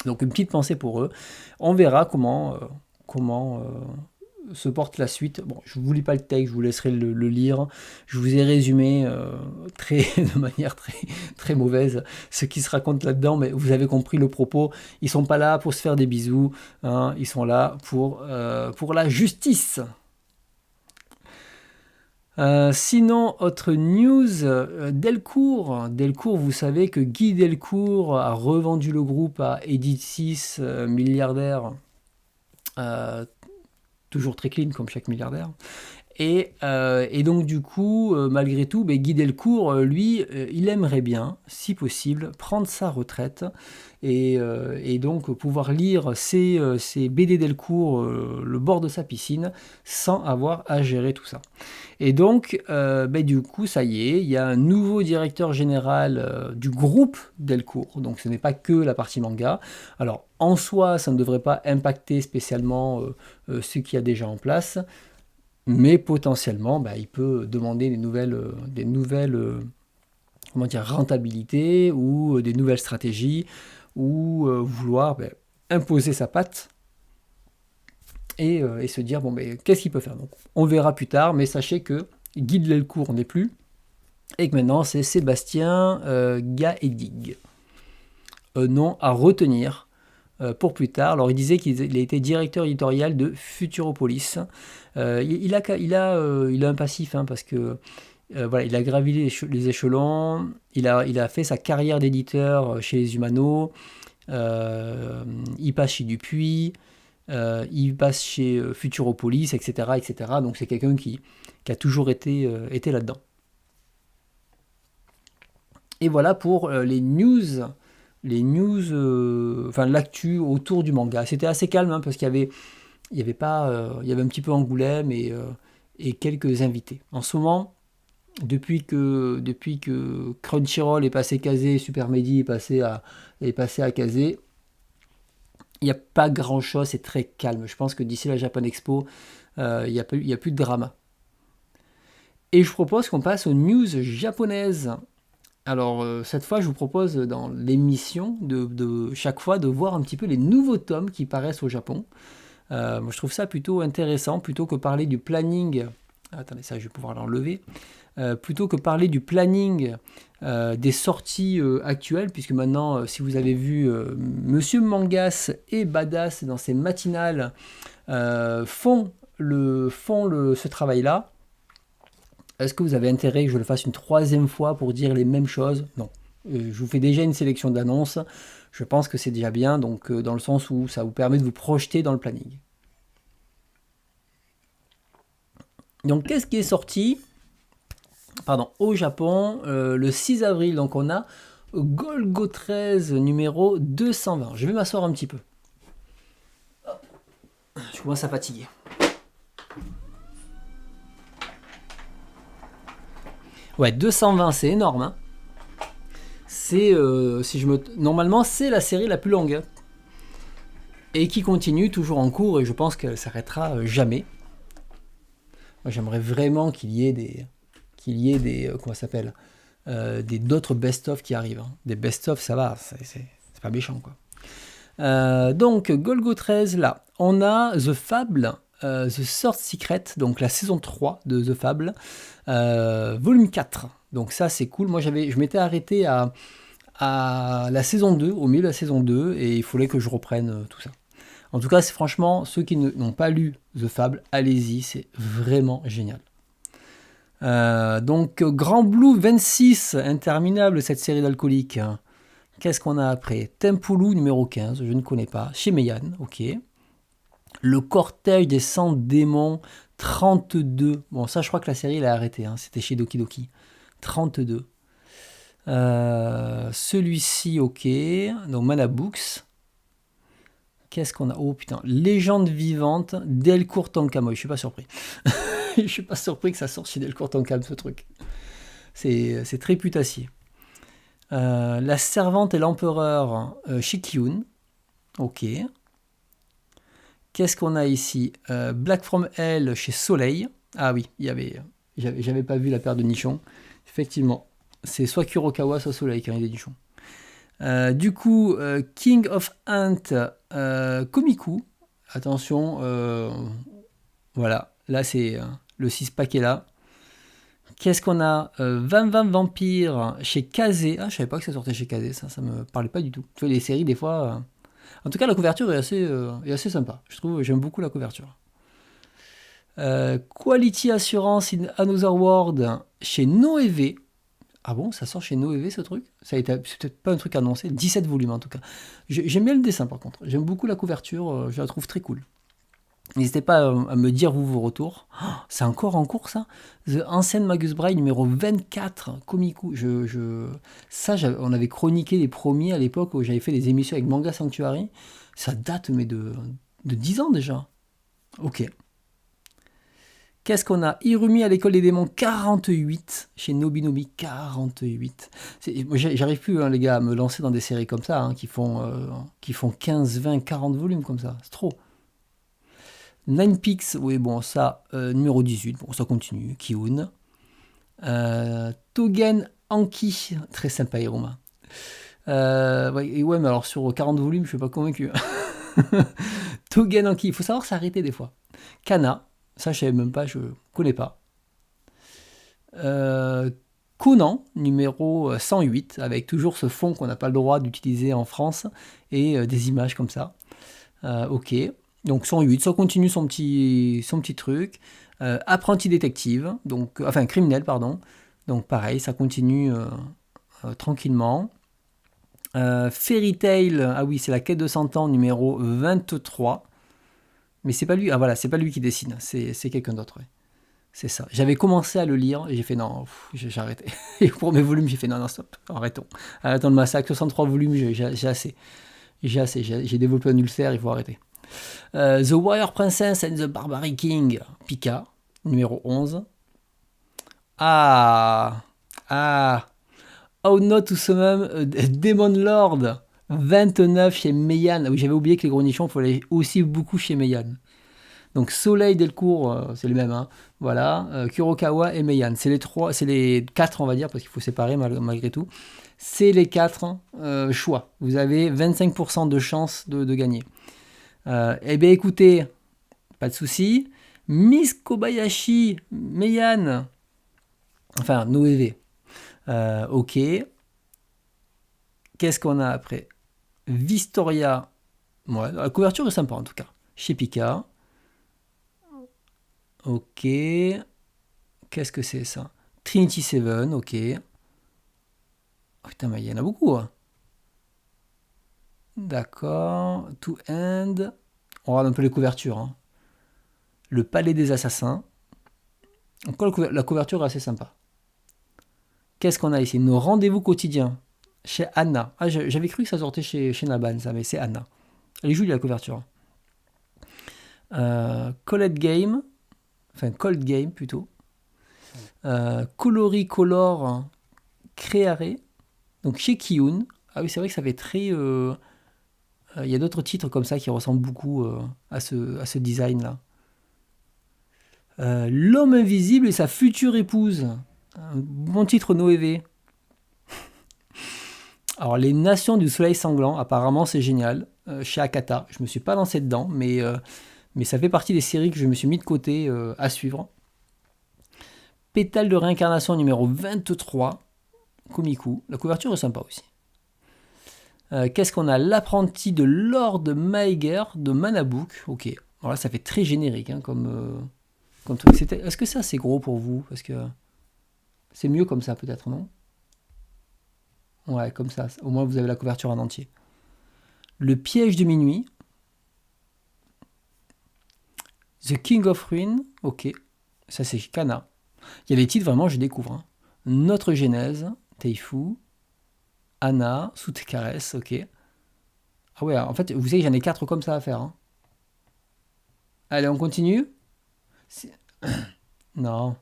Donc une petite pensée pour eux. On verra comment se porte la suite. Bon, je ne vous lis pas le texte, je vous laisserai le lire. Je vous ai résumé de manière très mauvaise ce qui se raconte là-dedans, mais vous avez compris le propos. Ils ne sont pas là pour se faire des bisous, hein, ils sont là pour la justice. Sinon, autre news, Delcourt. Delcourt, vous savez que Guy Delcourt a revendu le groupe à Editis, milliardaire, toujours très clean comme chaque milliardaire. Et donc du coup, malgré tout, Guy Delcourt, lui, il aimerait bien, si possible, prendre sa retraite et donc pouvoir lire ses BD Delcourt le bord de sa piscine sans avoir à gérer tout ça. Et donc, du coup, ça y est, il y a un nouveau directeur général du groupe Delcourt. Donc ce n'est pas que la partie manga. Alors en soi, ça ne devrait pas impacter spécialement ce qu'il y a déjà en place. Mais potentiellement, il peut demander des nouvelles rentabilités ou des nouvelles stratégies ou vouloir imposer sa patte et se dire qu'est-ce qu'il peut faire. Donc, on verra plus tard, mais sachez que Guy Delcourt n'est plus et que maintenant c'est Sébastien Gaedig. Nom à retenir pour plus tard. Alors il disait qu'il a été directeur éditorial de Futuropolis. Il a un passif parce que il a gravi les échelons. Il a fait sa carrière d'éditeur chez les Humano. Il passe chez Dupuis. Il passe chez Futuropolis, etc., etc. Donc c'est quelqu'un qui a toujours été là-dedans. Et voilà pour les news, l'actu autour du manga. C'était assez calme parce qu'il y avait un petit peu Angoulême et quelques invités. En ce moment, depuis que Crunchyroll est passé Kazé, Super Medi est passé à Kazé, il n'y a pas grand chose, c'est très calme. Je pense que d'ici la Japan Expo, il n'y a plus de drama. Et je propose qu'on passe aux news japonaises. Alors cette fois, je vous propose dans l'émission de chaque fois de voir un petit peu les nouveaux tomes qui paraissent au Japon. Moi, je trouve ça plutôt intéressant, plutôt que parler du planning. Attendez, ça, je vais pouvoir l'enlever. Plutôt que parler du planning des sorties actuelles, puisque maintenant, si vous avez vu, Monsieur Mangas et Badass dans ses matinales font ce travail-là. Est-ce que vous avez intérêt que je le fasse une troisième fois pour dire les mêmes choses? Non. Je vous fais déjà une sélection d'annonces. Je pense que c'est déjà bien, donc dans le sens où ça vous permet de vous projeter dans le planning. Donc qu'est-ce qui est sorti au Japon le 6 avril? Donc on a Golgo 13 numéro 220. Je vais m'asseoir un petit peu. Je commence à fatiguer. Ouais, 220, c'est énorme. Hein. C'est, normalement, c'est la série la plus longue. Et qui continue toujours en cours, et je pense qu'elle s'arrêtera jamais. Moi, j'aimerais vraiment qu'il y ait des comment ça s'appelle, d'autres best-of qui arrivent. Hein. Des best-of, ça va, c'est pas méchant, quoi. Donc, Golgo 13, là, on a The Fable, The Sword Secret, donc la saison 3 de The Fable, volume 4. Donc ça, c'est cool. Moi, je m'étais arrêté à la saison 2, au milieu de la saison 2, et il fallait que je reprenne tout ça. En tout cas, c'est franchement, ceux qui n'ont pas lu The Fable, allez-y, c'est vraiment génial. Donc, Grand Blue 26, interminable cette série d'alcooliques. Qu'est-ce qu'on a après? Tempulu numéro 15, je ne connais pas. Chez Meian, ok. Le cortège des 100 démons, 32. Bon, ça, je crois que la série, elle a arrêté. Hein. C'était chez Doki Doki. 32. Celui-ci, ok. Donc, Mana Books. Qu'est-ce qu'on a? Oh putain, Légende vivante, Delcourt Tonkam. Je suis pas surpris. Je suis pas surpris que ça sorte chez Delcourt Tonkam, ce truc. C'est très putassier. La servante et l'empereur chez Kiyun. Ok. Qu'est-ce qu'on a ici? Black from Hell chez Soleil. Ah oui, j'avais pas vu la paire de nichons. Effectivement, c'est soit Kurokawa, soit Soleil qui a des nichons. Du coup, King of Hunt, Komiku. Attention, voilà, là c'est le 6-pack est là. Qu'est-ce qu'on a? 20 Vampires chez Kazé. Ah, je savais pas que ça sortait chez Kazé, ça me parlait pas du tout. Tu vois, les séries, des fois. En tout cas, la couverture est assez sympa. Je trouve, j'aime beaucoup la couverture. Quality Assurance in Another World chez Noévé. Ah bon, ça sort chez Noévé ce truc? C'est peut-être pas un truc annoncé. 17 volumes en tout cas. J'aime bien le dessin par contre. J'aime beaucoup la couverture, je la trouve très cool. N'hésitez pas à me dire vos retours. Oh, c'est encore en cours ça? The Ancient Magus Bride numéro 24, Komiku. On avait chroniqué les premiers à l'époque où j'avais fait des émissions avec Manga Sanctuary. Ça date mais de 10 ans déjà. Ok. Qu'est-ce qu'on a? Irumi à l'école des démons 48, chez Nobinobi 48. J'arrive plus, hein, les gars, à me lancer dans des séries comme ça, hein, qui font 15, 20, 40 volumes comme ça. C'est trop. Nine Peaks, oui, bon, ça, numéro 18, bon, ça continue. Kiyun. Togen Anki, très sympa, Hiruma. Ouais, mais alors sur 40 volumes, je suis pas convaincu. Togen Anki, il faut savoir s'arrêter des fois. Kana. Ça, je savais même pas, je connais pas. Conan, numéro 108, avec toujours ce fond qu'on n'a pas le droit d'utiliser en France, et des images comme ça. Ok, donc 108, ça continue son petit truc. Apprenti détective, donc, enfin criminel, pardon. Donc pareil, ça continue tranquillement. Fairy Tail, ah oui, c'est la quête de 100 ans, numéro 23. Mais c'est pas lui, ah voilà, c'est pas lui qui dessine, c'est quelqu'un d'autre, ouais. C'est ça. J'avais commencé à le lire et j'ai fait non, j'ai arrêté. Et pour mes volumes, j'ai fait non, stop, arrêtons. Arrêtons le massacre, 63 volumes, j'ai assez. J'ai développé un ulcère, il faut arrêter. The Warrior Princess and the Barbaric King, Pika, numéro 11. How Not to Summon Demon Lord, 29 chez Meian. Oui, j'avais oublié que les gros nichons, il fallait aussi beaucoup chez Meian. Donc Soleil, Delcourt, c'est les mêmes, hein. Voilà, Kurokawa et Meian. C'est les 4, on va dire, parce qu'il faut séparer malgré tout. C'est les 4 choix. Vous avez 25% de chance de gagner. Eh bien écoutez, pas de souci. Miss Kobayashi, Meian, enfin Noévé. Ok. Qu'est-ce qu'on a après? Vistoria. Ouais, la couverture est sympa en tout cas. Chez Pika. Ok. Qu'est-ce que c'est ça? Trinity 7, ok. Oh, putain, mais il y en a beaucoup, hein. D'accord. To End. On regarde un peu les couvertures, hein. Le Palais des Assassins. Encore la couverture est assez sympa. Qu'est-ce qu'on a ici? Nos rendez-vous quotidiens. Chez Anna. Ah, j'avais cru que ça sortait chez Naban, ça, mais c'est Anna. Elle est jolie la couverture. Colette Game. Enfin, Cold Game plutôt. Colori Color Créaré. Donc chez Kiyun. Ah oui, c'est vrai que ça fait très. Il y a d'autres titres comme ça qui ressemblent beaucoup à ce design-là. L'homme invisible et sa future épouse. Un bon titre Noévé. Alors, les Nations du Soleil Sanglant, apparemment c'est génial. Chez Akata. Je me suis pas lancé dedans, mais ça fait partie des séries que je me suis mis de côté à suivre. Pétale de réincarnation numéro 23. Komiku. La couverture est sympa aussi. Qu'est-ce qu'on a? L'apprenti de Lord Maeger de Manabook. Ok. Alors là, ça fait très générique hein, comme truc. Est-ce que ça, c'est gros pour vous? Parce que c'est mieux comme ça, peut-être, non? Ouais, comme ça. Au moins, vous avez la couverture en entier. Le piège de minuit. The King of Ruin. Ok. Ça, c'est Kana. Il y a des titres, vraiment, je découvre. Hein. Notre Genèse. Teifu. Anna. Sous tes caresses. Ok. Ah ouais, en fait, vous savez, j'en ai 4 comme ça à faire. Hein. Allez, on continue. Non.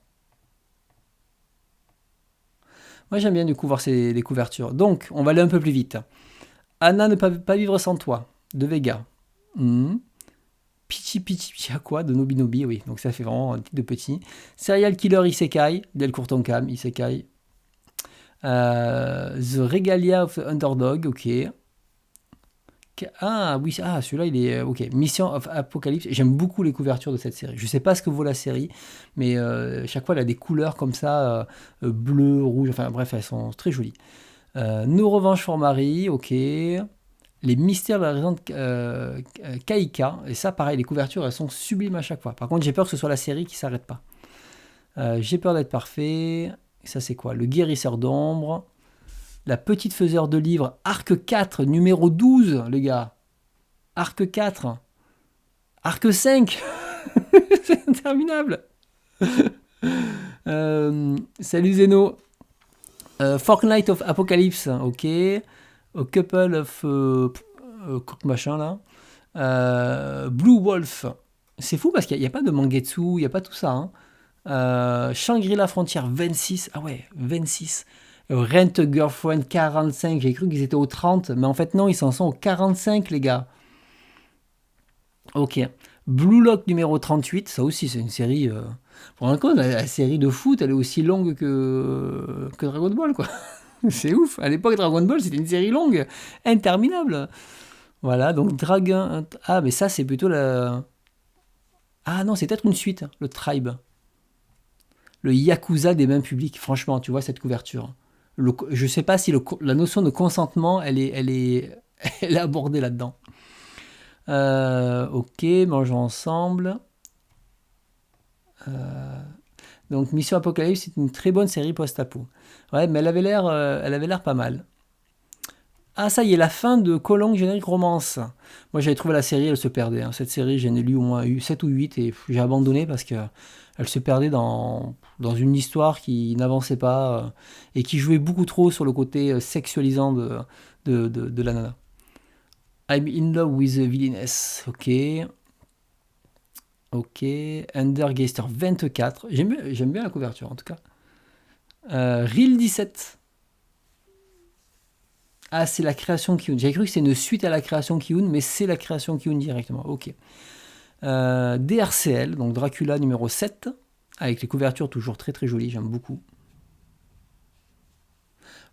Moi, j'aime bien du coup voir les couvertures. Donc, on va aller un peu plus vite. Anna ne peut pas vivre sans toi, de Vega. Hmm. Pichi Pichi Pichi Aqua de Nobinobi, oui. Donc, ça fait vraiment un titre de petit. Serial Killer Isekai, Del Courtoncam, Isekai. The Regalia of the Underdog, ok. Ah oui, celui-là il est ok. Mission of Apocalypse. J'aime beaucoup les couvertures de cette série. Je sais pas ce que vaut la série, mais chaque fois elle a des couleurs comme ça, bleu, rouge. Enfin bref, elles sont très jolies. Nos revanches for Marie, ok. Les mystères de la résidence Kaika. Et ça, pareil, les couvertures elles sont sublimes à chaque fois. Par contre, j'ai peur que ce soit la série qui s'arrête pas. J'ai peur d'être parfait. Et ça c'est quoi? Le guérisseur d'ombre. La petite faiseur de livres, arc 4, numéro 12, les gars. Arc 4. Arc 5. C'est interminable. Salut Zeno. Fortnite of Apocalypse, ok. A couple of... machin là. Blue Wolf. C'est fou parce qu'il n'y a pas de Mangetsu, il n'y a pas tout ça. Hein. Shangri-La Frontière 26. Ah ouais, 26. Rent a Girlfriend 45, j'ai cru qu'ils étaient au 30, mais en fait non, ils s'en sont au 45 les gars. Ok. Blue Lock numéro 38, ça aussi c'est une série... Pour un coup, la série de foot, elle est aussi longue que Dragon Ball, quoi. C'est ouf. À l'époque, Dragon Ball, c'était une série longue, interminable. Voilà, donc Dragon... Ah, mais ça, c'est plutôt la... Ah non, c'est peut-être une suite, le Tribe. Le Yakuza des mains publiques. Franchement, tu vois cette couverture. Je sais pas si la notion de consentement, elle est abordée là-dedans. Ok, mangeons ensemble. Donc Mission Apocalypse, c'est une très bonne série post-apo. Ouais, mais elle avait l'air pas mal. Ah, ça y est, la fin de Colong Générique Romance. Moi, j'avais trouvé la série, elle se perdait. Hein. Cette série, j'en ai lu au moins 7 ou 8 et j'ai abandonné parce que elle se perdait dans une histoire qui n'avançait pas et qui jouait beaucoup trop sur le côté sexualisant de la nana. I'm in love with the villainess. Ok. Ok. Undergeister 24. J'aime bien la couverture en tout cas. Real 17. Ah, c'est la création Kiyun. J'avais cru que c'est une suite à la création Kiyun, mais c'est la création Kiyun directement. Ok. DRCL, donc Dracula numéro 7, avec les couvertures toujours très très jolies, j'aime beaucoup.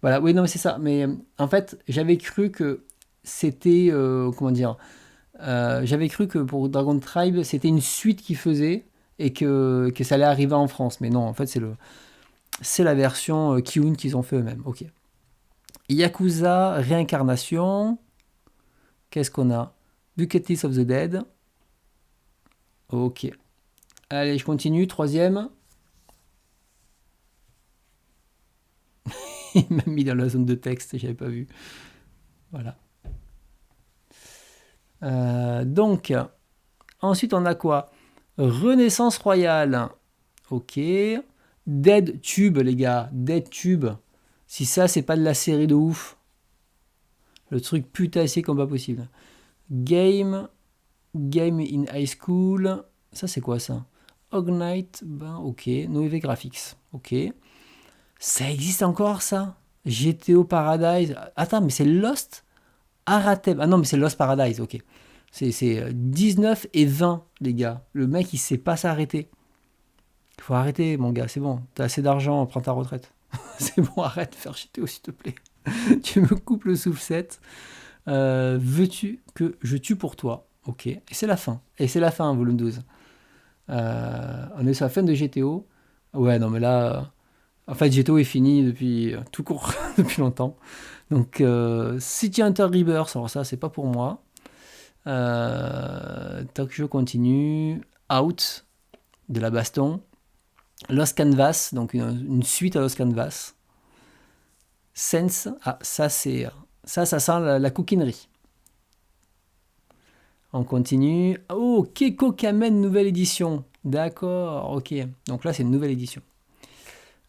Voilà, oui, non, mais c'est ça. Mais en fait, j'avais cru que c'était. Comment dire? J'avais cru que pour Dragon Tribe, c'était une suite qu'ils faisaient et que ça allait arriver en France. Mais non, en fait, c'est la version Kiyun qu'ils ont fait eux-mêmes. Ok. Yakuza Réincarnation. Qu'est-ce qu'on a? Bucket List of the Dead. Ok. Allez, je continue. Troisième. Il m'a mis dans la zone de texte, j'avais pas vu. Voilà. Donc, ensuite on a quoi? Renaissance royale. Ok. Dead Tube, les gars. Dead Tube. Si ça, c'est pas de la série de ouf. Le truc putassier comme pas possible. Game in High School. Ça, c'est quoi ça? Ognite. Ben, ok. Noévé Graphics. Ok. Ça existe encore, ça? GTO Paradise. Attends, mais c'est Lost Arateb. Ah non, mais c'est Lost Paradise, ok. C'est 19 et 20, les gars. Le mec, il sait pas s'arrêter. Il faut arrêter, mon gars, c'est bon. T'as assez d'argent, prends ta retraite. C'est bon, arrête de faire GTO, s'il te plaît. Tu me coupes le souffle 7. Veux-tu que je tue pour toi? Ok. Et c'est la fin. Et c'est la fin, volume 12. On est sur la fin de GTO. Ouais, non, mais là... En fait, GTO est fini depuis tout court, depuis longtemps. Donc, City Hunter Rebirth, alors ça, c'est pas pour moi. Tac, je continue. Out, de la baston. Lost Canvas, donc une suite à Lost Canvas. Sense, ah, ça c'est. Ça sent la coquinerie. On continue. Oh, Keiko Kamen, nouvelle édition. D'accord, ok. Donc là, c'est une nouvelle édition.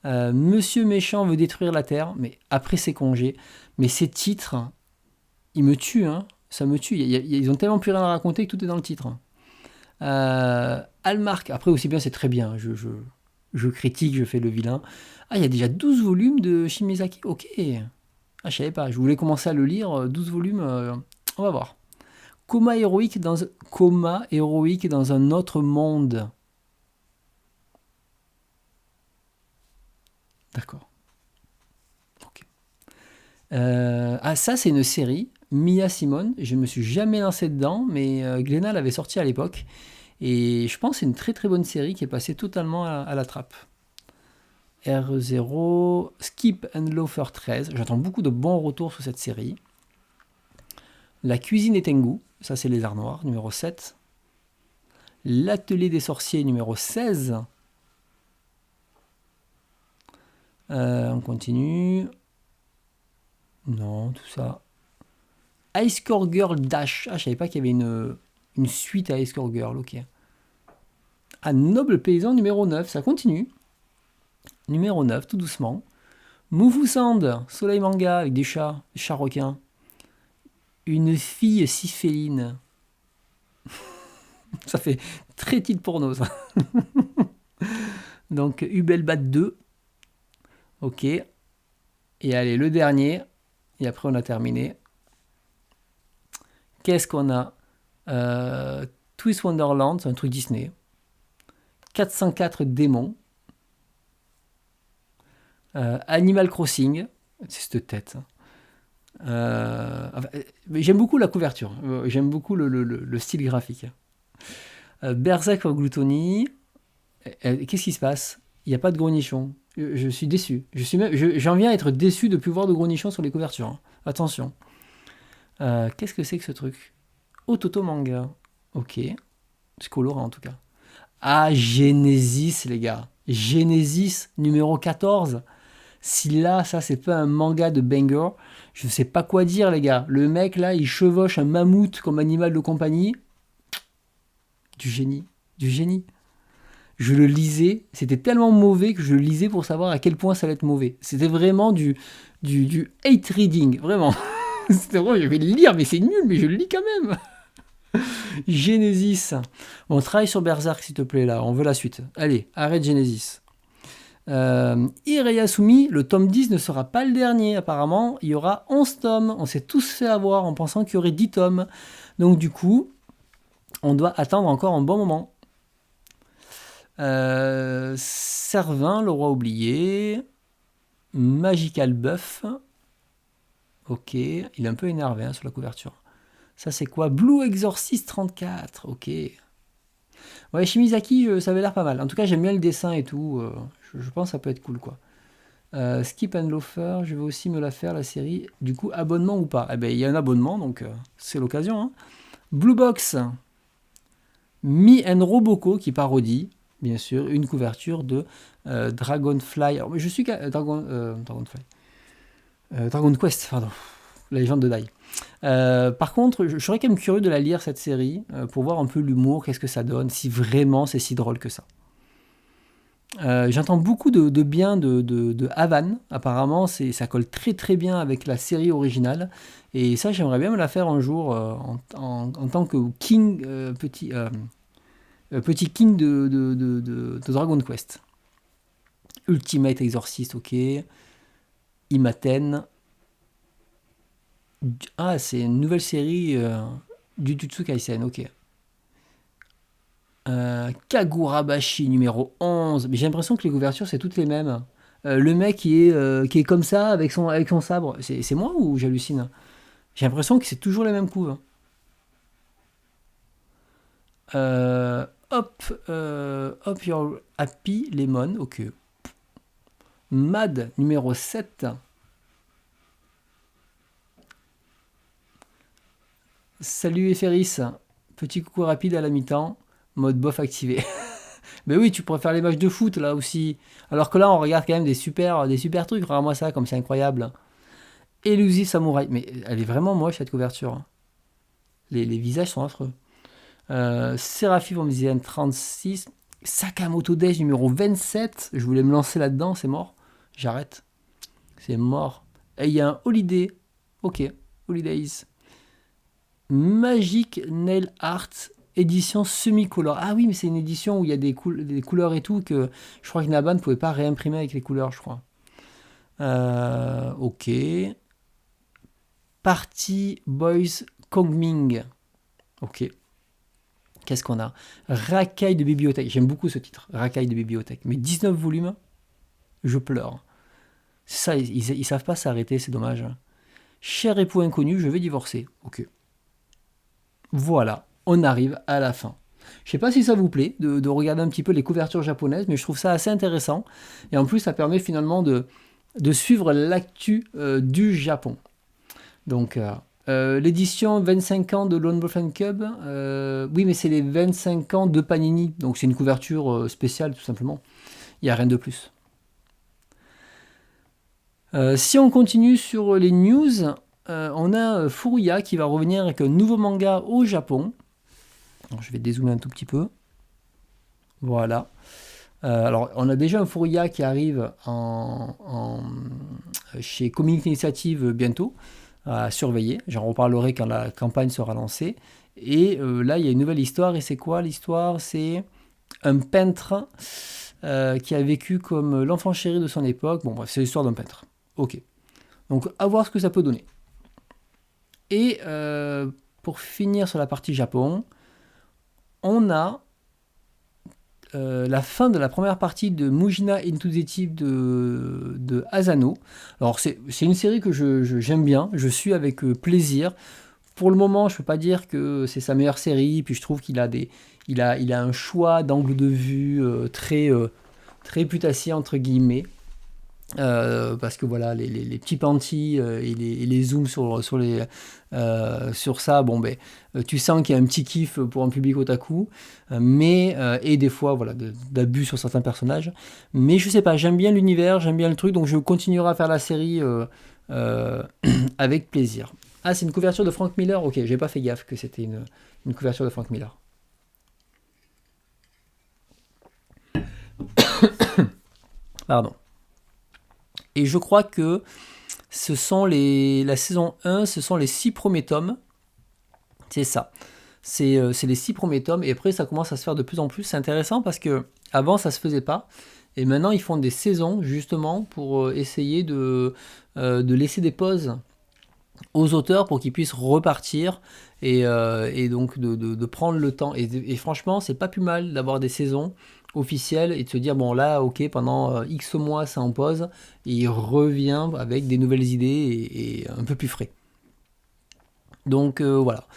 Monsieur Méchant veut détruire la Terre, mais après ses congés. Mais ces titres, ils me tuent, hein. Ça me tue. Ils ont tellement plus rien à raconter que tout est dans le titre. Almark, après aussi bien, c'est très bien. Je critique, je fais le vilain. Ah, il y a déjà 12 volumes de Shimizaki. Ok. Ah, je savais pas. Je voulais commencer à le lire. 12 volumes. On va voir. Coma héroïque dans un autre monde. D'accord. Ok. Ah, ça, c'est une série. Mia Simone. Je me suis jamais lancé dedans, mais Glénat l'avait sorti à l'époque. Et je pense que c'est une très très bonne série qui est passée totalement à la trappe. R0, Skip and Loafer 13. J'entends beaucoup de bons retours sur cette série. La cuisine est Tengu. Ça, c'est Les Arts Noirs, numéro 7. L'atelier des sorciers, numéro 16. On continue. Non, tout ça. Ice Core Girl Dash. Ah, je savais pas qu'il y avait une suite à Ice Core Girl, ok. Ah, Noble Paysan, numéro 9. Ça continue. Numéro 9, tout doucement. Moufou Sand, Soleil Manga avec des chats requins. Une fille si féline. Ça fait très titre porno, ça. Donc, Ubelbat 2. Ok. Et allez, le dernier. Et après, on a terminé. Qu'est-ce qu'on a Twist Wonderland, c'est un truc Disney. 404 démons. Animal Crossing. C'est cette tête. J'aime beaucoup la couverture. J'aime beaucoup le style graphique. Berserk Gluttony. Qu'est-ce qui se passe? Il n'y a pas de gros nichons. Je suis déçu. J'en viens à être déçu de ne plus voir de gros nichons sur les couvertures. Hein. Attention. Qu'est-ce que c'est que ce truc? Ototo Manga. Ok. C'est colorant en tout cas. Ah, Genesis, les gars. Genesis numéro 14. Si là, ça, c'est pas un manga de banger, je sais pas quoi dire, les gars. Le mec, là, il chevauche un mammouth comme animal de compagnie. Du génie. Du génie. Je le lisais, c'était tellement mauvais que je le lisais pour savoir à quel point ça allait être mauvais. C'était vraiment du hate reading, vraiment. C'était vraiment, je vais le lire, mais c'est nul, mais je le lis quand même. Genesis. On travaille sur Berserk, s'il te plaît, là. On veut la suite. Allez, arrête Genesis. Ireyasumi, le tome 10 ne sera pas le dernier. Apparemment, il y aura 11 tomes. On s'est tous fait avoir en pensant qu'il y aurait 10 tomes. Donc, du coup, on doit attendre encore un bon moment. Servin, le roi oublié. Magical Buff. Ok, il est un peu énervé hein, sur la couverture. Ça, c'est quoi? Blue Exorcist 34. Ok. Ouais, Shimizaki, ça avait l'air pas mal. En tout cas, j'aime bien le dessin et tout. Je pense que ça peut être cool, quoi. Skip and Loafer, je vais aussi me la faire, la série. Du coup, abonnement ou pas? Eh ben, il y a un abonnement, donc c'est l'occasion. Hein. Blue Box. Me and Roboko, qui parodie, bien sûr, une couverture de Dragonfly. Alors, je suis... Dragonfly. Dragon Quest, pardon. La légende de Dai. Par contre, je serais quand même curieux de la lire, cette série, pour voir un peu l'humour, qu'est-ce que ça donne, si vraiment c'est si drôle que ça. J'entends beaucoup de bien de Havane. Apparemment, ça colle très très bien avec la série originale. Et ça, j'aimerais bien me la faire un jour en tant que king, petit king de Dragon Quest. Ultimate Exorcist, ok. Imaten. Ah, c'est une nouvelle série du Jujutsu Kaisen, ok. Kagurabashi numéro 11. Mais j'ai l'impression que les couvertures, c'est toutes les mêmes. Le mec qui est comme ça avec son sabre. C'est moi ou j'hallucine? J'ai l'impression que c'est toujours les mêmes coups. Hein. Hop Your Happy Lemon, ok. Mad numéro 7. Salut Ephéris, petit coucou rapide à la mi-temps, mode bof activé. Mais oui, tu pourrais faire les matchs de foot là aussi. Alors que là, on regarde quand même des super trucs. Regarde-moi ça, comme c'est incroyable. Elusive Samurai. Mais elle est vraiment moche cette couverture, hein. Les visages sont affreux. Seraphim Omzian 36. Sakamoto Days numéro 27. Je voulais me lancer là-dedans, c'est mort. J'arrête. C'est mort. Et il y a un Holiday. Ok, Holidays. Magic Nail Art édition semi-color. Ah oui, mais c'est une édition où il y a des couleurs et tout que je crois que Naba ne pouvait pas réimprimer avec les couleurs, je crois. Ok. Party Boys Kongming. Ok. Qu'est-ce qu'on a? Racaille de bibliothèque. J'aime beaucoup ce titre. Racaille de bibliothèque. Mais 19 volumes, je pleure. C'est ça, ils savent pas s'arrêter, c'est dommage. Cher époux inconnu, je vais divorcer. Ok. Voilà, on arrive à la fin. Je sais pas si ça vous plaît de regarder un petit peu les couvertures japonaises, mais je trouve ça assez intéressant. Et en plus, ça permet finalement de suivre l'actu du Japon. Donc, l'édition 25 ans de Lone Wolf and Cub, oui, mais c'est les 25 ans de Panini. Donc, c'est une couverture spéciale, tout simplement. Il n'y a rien de plus. Si on continue sur les news, on a Furuya qui va revenir avec un nouveau manga au Japon. Alors, je vais dézoomer un tout petit peu. Voilà. Alors, on a déjà un Furuya qui arrive chez Comic Initiative bientôt, à surveiller. J'en reparlerai quand la campagne sera lancée. Et là, il y a une nouvelle histoire. Et c'est quoi l'histoire? C'est un peintre qui a vécu comme l'enfant chéri de son époque. Bon, bref, c'est l'histoire d'un peintre. Ok. Donc, à voir ce que ça peut donner. Et pour finir sur la partie Japon, on a la fin de la première partie de Mujina Into the Deep de Asano. Alors c'est une série que j'aime bien, je suis avec plaisir. Pour le moment, je ne peux pas dire que c'est sa meilleure série, puis je trouve qu'il a il a un choix d'angle de vue très putassier entre guillemets. Parce que voilà, les petits panties et les zooms sur ça, bon ben, tu sens qu'il y a un petit kiff pour un public otaku, et des fois voilà, d'abus sur certains personnages. Mais je sais pas, j'aime bien l'univers, j'aime bien le truc, donc je continuerai à faire la série avec plaisir. Ah, c'est une couverture de Frank Miller. Ok, j'ai pas fait gaffe que c'était une couverture de Frank Miller. Pardon. Et je crois que la saison 1, ce sont les 6 premiers tomes. C'est ça. C'est les 6 premiers tomes. Et après, ça commence à se faire de plus en plus. C'est intéressant parce que avant ça se faisait pas. Et maintenant, ils font des saisons, justement, pour essayer de laisser des pauses aux auteurs pour qu'ils puissent repartir et donc de prendre le temps. Et franchement, c'est pas plus mal d'avoir des saisons officielles et de se dire, bon là, ok, pendant X mois, ça en pause, et il revient avec des nouvelles idées et un peu plus frais. Donc voilà.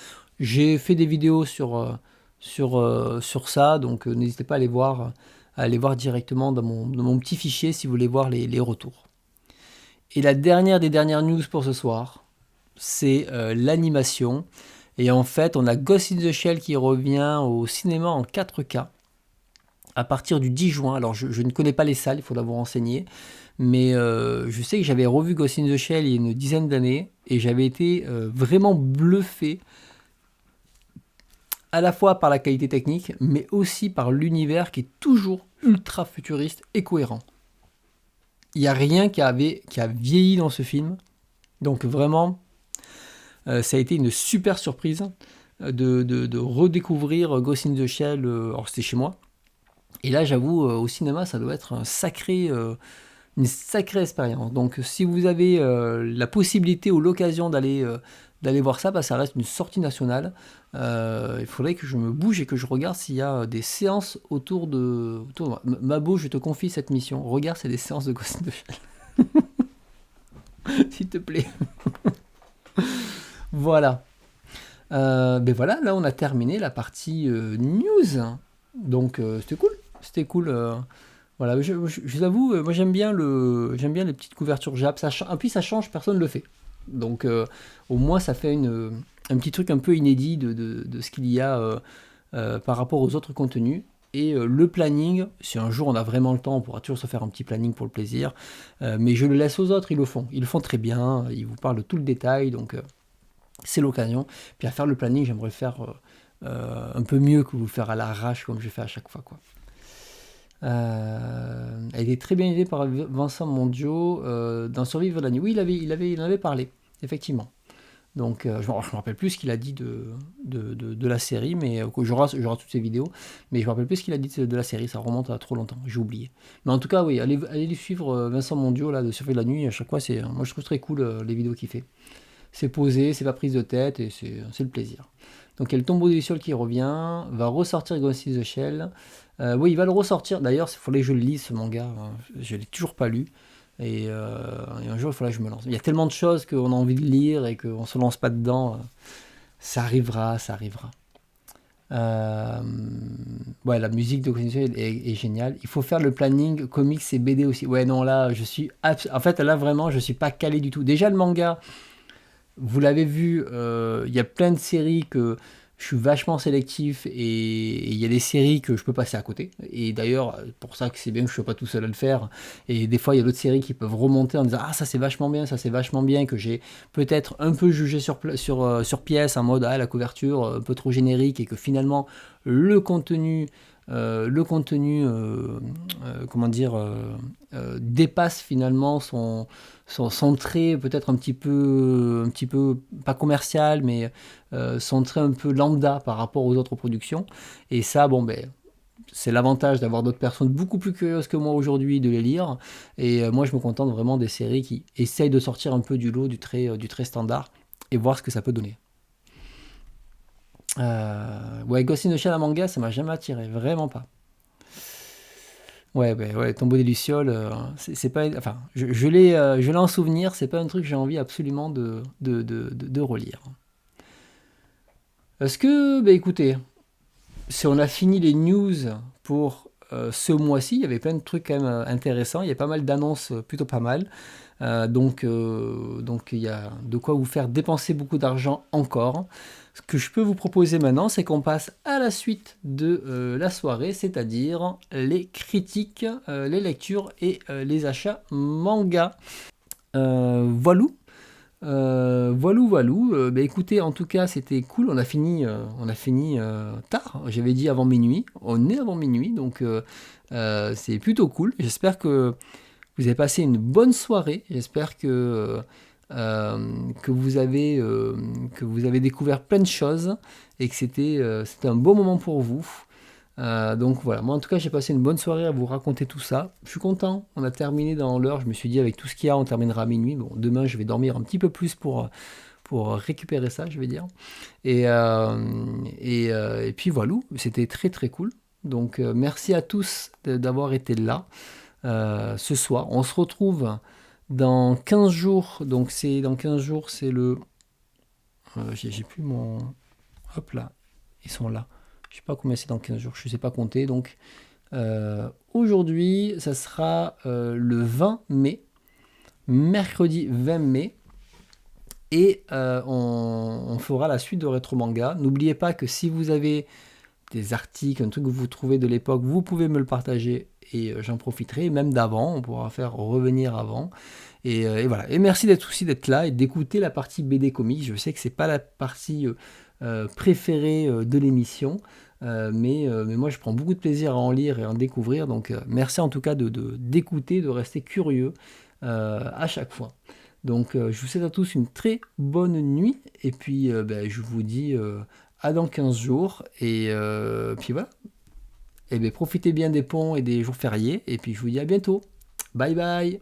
J'ai fait des vidéos sur ça, donc n'hésitez pas à aller voir directement dans mon petit fichier si vous voulez voir les retours. Et la dernière des dernières news pour ce soir, c'est l'animation. Et en fait, on a Ghost in the Shell qui revient au cinéma en 4K à partir du 10 juin. Alors, je ne connais pas les salles, il faudra vous renseigner. Mais je sais que j'avais revu Ghost in the Shell il y a une dizaine d'années et j'avais été vraiment bluffé à la fois par la qualité technique, mais aussi par l'univers qui est toujours ultra futuriste et cohérent. Il n'y a rien qui a vieilli dans ce film. Donc vraiment, ça a été une super surprise de redécouvrir Ghost in the Shell. Alors c'était chez moi. Et là, j'avoue, au cinéma, ça doit être une sacrée expérience. Donc si vous avez la possibilité ou l'occasion d'aller voir ça, bah, ça reste une sortie nationale. Il faudrait que je me bouge et que je regarde s'il y a des séances autour de moi. Mabo, je te confie cette mission. Regarde, c'est des séances de Ghost in the Shell. S'il te plaît. Voilà. Ben voilà, là on a terminé la partie news. Donc c'était cool. C'était cool. Voilà, je vous avoue, moi j'aime bien les petites couvertures Jap. Et puis ça change, personne ne le fait. Donc au moins ça fait un petit truc un peu inédit de ce qu'il y a par rapport aux autres contenus. Et le planning, si un jour on a vraiment le temps, on pourra toujours se faire un petit planning pour le plaisir. Mais je le laisse aux autres, ils le font. Ils le font très bien, ils vous parlent de tout le détail, donc c'est l'occasion. Puis à faire le planning, j'aimerais le faire un peu mieux que vous le faire à l'arrache comme je fais à chaque fois, quoi. Elle est très bien aidée par Vincent Mondio dans Survivre la nuit. Oui, il en avait parlé, effectivement. Donc, je ne me rappelle plus ce qu'il a dit de la série, mais j'aurai toutes ces vidéos, mais je ne me rappelle plus ce qu'il a dit de la série, ça remonte à trop longtemps, j'ai oublié. Mais en tout cas, oui, allez suivre Vincent Mondio là, de Survivre la nuit, à chaque fois, moi je trouve très cool les vidéos qu'il fait. C'est posé, c'est pas prise de tête, et c'est le plaisir. Donc, il y a le tombeau des Lucioles qui revient, va ressortir Ghost in the Shell. Oui, il va le ressortir, d'ailleurs, il faudrait que je le lise ce manga, hein. Je ne l'ai toujours pas lu. Et un jour, il faudra que je me lance. Il y a tellement de choses qu'on a envie de lire et qu'on ne se lance pas dedans. Ça arrivera, ça arrivera. Ouais, la musique de Ghost in the Shell est géniale. Il faut faire le planning comics et BD aussi. Ouais, non, là, en fait, là, vraiment, je suis pas calé du tout. Déjà, le manga, vous l'avez vu, il y a plein de séries que je suis vachement sélectif et il y a des séries que je peux passer à côté. Et d'ailleurs, pour ça que c'est bien que je ne sois pas tout seul à le faire. Et des fois, il y a d'autres séries qui peuvent remonter en disant ah, ça c'est vachement bien, ça c'est vachement bien, que j'ai peut-être un peu jugé sur pièce en mode ah, la couverture un peu trop générique et que finalement comment dire, dépasse finalement son trait peut-être un petit peu pas commercial, mais son trait un peu lambda par rapport aux autres productions. Et ça, bon, ben, c'est l'avantage d'avoir d'autres personnes beaucoup plus curieuses que moi aujourd'hui de les lire. Et moi, je me contente vraiment des séries qui essayent de sortir un peu du lot du trait standard et voir ce que ça peut donner. Ouais, Ghost in the Shell à manga, ça m'a jamais attiré, vraiment pas. Ouais, ouais, Tombeau des Lucioles, c'est pas, enfin, je l'ai en souvenir, c'est pas un truc que j'ai envie absolument de relire. Est-ce que, bah écoutez, si on a fini les news pour ce mois-ci, il y avait plein de trucs quand même intéressants, il y a pas mal d'annonces plutôt pas mal. Donc il y a de quoi vous faire dépenser beaucoup d'argent encore. Ce que je peux vous proposer maintenant, c'est qu'on passe à la suite de la soirée, c'est-à-dire les critiques, les lectures et les achats manga. Voilou. Voilou. Bah, écoutez, en tout cas, c'était cool. On a fini tard. J'avais dit avant minuit. On est avant minuit, donc c'est plutôt cool. J'espère que vous avez passé une bonne soirée. J'espère que vous avez découvert plein de choses et que c'était un beau moment pour vous. Donc voilà, moi en tout cas j'ai passé une bonne soirée à vous raconter tout ça. Je suis content, on a terminé dans l'heure. Je me suis dit avec tout ce qu'il y a, on terminera à minuit. Bon, demain je vais dormir un petit peu plus pour récupérer ça, je vais dire. Et puis voilà, c'était très très cool. Donc merci à tous d'avoir été là ce soir. On se retrouve dans 15 jours. Donc c'est dans 15 jours, c'est le... j'ai plus mon... Hop là, ils sont là. Je sais pas combien c'est dans 15 jours, je sais pas compter. Donc aujourd'hui, ça sera le 20 mai, mercredi 20 mai. Et on fera la suite de Rétro Manga. N'oubliez pas que si vous avez des articles, un truc que vous trouvez de l'époque, vous pouvez me le partager et j'en profiterai, même d'avant, on pourra faire revenir avant. Et voilà. Et merci d'être là et d'écouter la partie BD comics. Je sais que c'est pas la partie préférée de l'émission, mais moi je prends beaucoup de plaisir à en lire et à en découvrir. Donc merci en tout cas d'écouter, de rester curieux à chaque fois. Donc je vous souhaite à tous une très bonne nuit et puis je vous dis à dans 15 jours et puis voilà. Et bien profitez bien des ponts et des jours fériés et puis je vous dis à bientôt. Bye bye.